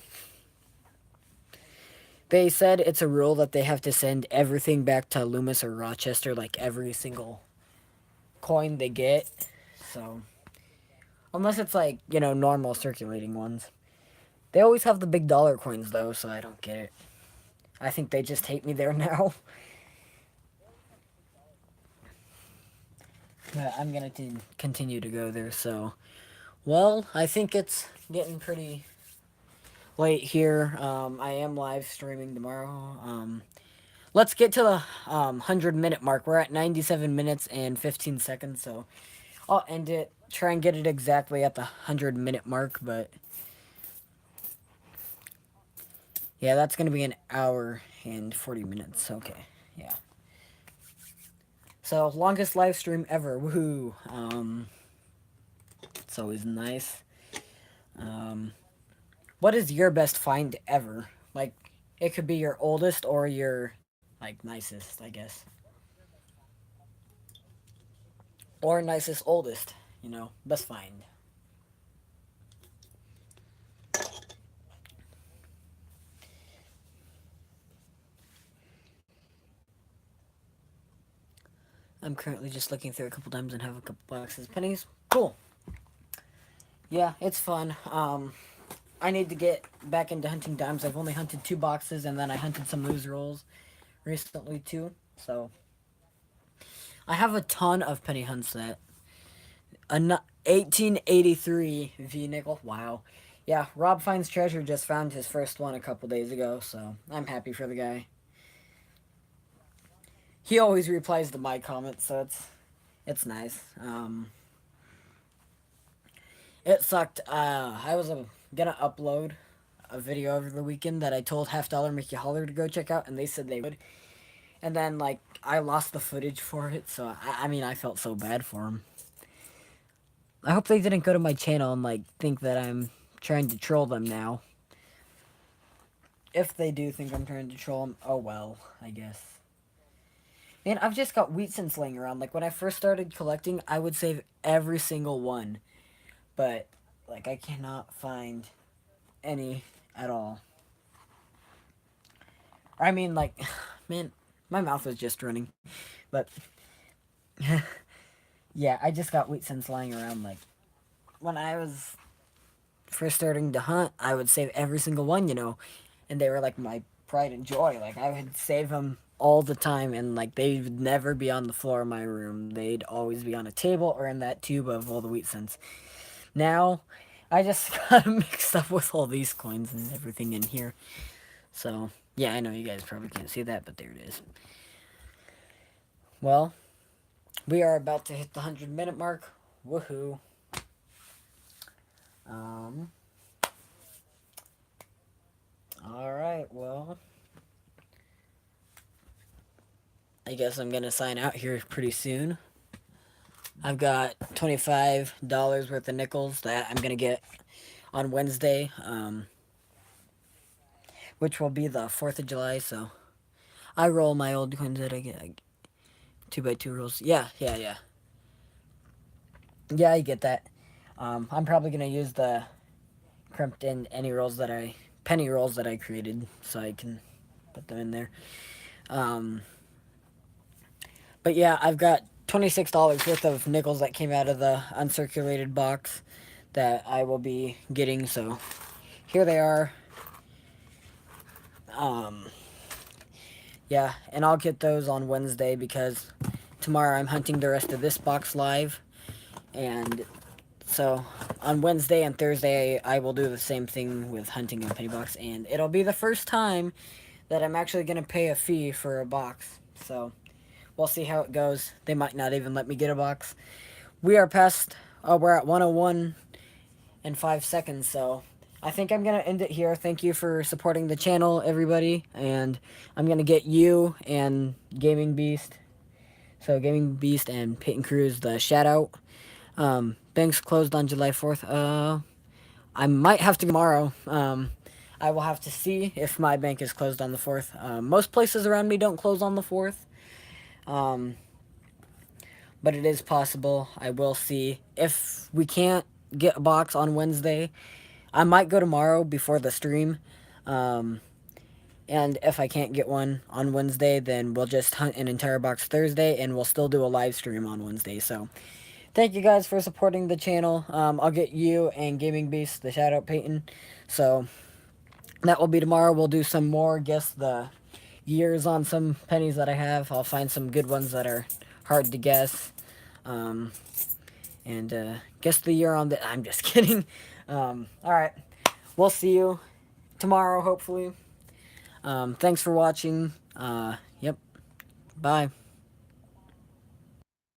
they said it's a rule that they have to send everything back to Loomis or Rochester, like every single coin they get. So unless it's like, normal circulating ones. They always have the big dollar coins though, so I don't get it. I think they just hate me there now. But I'm gonna continue to go there, so. Well, I think it's getting pretty late here. I am live streaming tomorrow. Let's get to the 100-minute mark. We're at 97 minutes and 15 seconds, so I'll end it. Try and get it exactly at the 100-minute mark, but yeah, that's gonna be an hour and 40 minutes. Okay, yeah. So longest live stream ever. Woohoo! It's always nice. Um, what is your best find ever? Like, it could be your oldest or your like nicest, I guess, or nicest oldest. Best find. I'm currently just looking through a couple times and have a couple boxes of pennies. Cool. Yeah, it's fun. I need to get back into hunting dimes. I've only hunted 2 boxes, and then I hunted some loose rolls recently too. So I have a ton of penny hunts that a 1883 V nickel. Wow. Yeah, Rob Finds Treasure just found his first one a couple days ago, so I'm happy for the guy. He always replies to my comments, so it's nice. It sucked. I was gonna upload a video over the weekend that I told Half Dollar Mickey Holler to go check out, and they said they would. And then like I lost the footage for it, so I mean I felt so bad for him. I hope they didn't go to my channel and like think that I'm trying to troll them now. If they do think I'm trying to troll them, oh well, I guess. Man, I've just got wheat cents laying around. Like when I first started collecting, I would save every single one, but like I cannot find any at all. I mean, like, man, my mouth was just running, but yeah, I just got wheat cents lying around. Like when I was first starting to hunt, I would save every single one, and they were like my pride and joy. Like I would save them all the time, and like they would never be on the floor of my room. They'd always be on a table or in that tube of all the wheat cents. Now, I just got mixed up with all these coins and everything in here. So yeah, I know you guys probably can't see that, but there it is. Well, we are about to hit the 100-minute mark. Woohoo! Um. All right. Well, I guess I'm gonna sign out here pretty soon. I've got $25 worth of nickels that I'm gonna get on Wednesday, which will be the 4th of July. So I roll my old coins that I get 2x2 rolls. Yeah, yeah, yeah. Yeah, I get that. I'm probably gonna use the crimped in penny rolls that I created, so I can put them in there. Um, but yeah, I've got $26 worth of nickels that came out of the uncirculated box that I will be getting. So here they are. Um, yeah, and I'll get those on Wednesday because tomorrow I'm hunting the rest of this box live, and so on Wednesday and Thursday I will do the same thing with hunting a penny box, and it'll be the first time that I'm actually gonna pay a fee for a box. So we'll see how it goes. They might not even let me get a box. We are past. We're at 101 and 5 seconds. So I think I'm gonna end it here. Thank you for supporting the channel, everybody, and I'm gonna get you and Gaming Beast. So Gaming Beast and Peyton Cruz the shout out. Banks closed on July 4th. I might have to go tomorrow. I will have to see if my bank is closed on the 4th. Most places around me don't close on the 4th. But it is possible. I will see. If we can't get a box on Wednesday, I might go tomorrow before the stream. And if I can't get one on Wednesday, then we'll just hunt an entire box Thursday, and we'll still do a live stream on Wednesday. So thank you guys for supporting the channel. I'll get you and Gaming Beast the shout out, Peyton. So that will be tomorrow. We'll do some more. Guess the years on some pennies that I have. I'll find some good ones that are hard to guess. And guess the year on the. I'm just kidding. All right. We'll see you tomorrow, hopefully. Thanks for watching. Yep. Bye.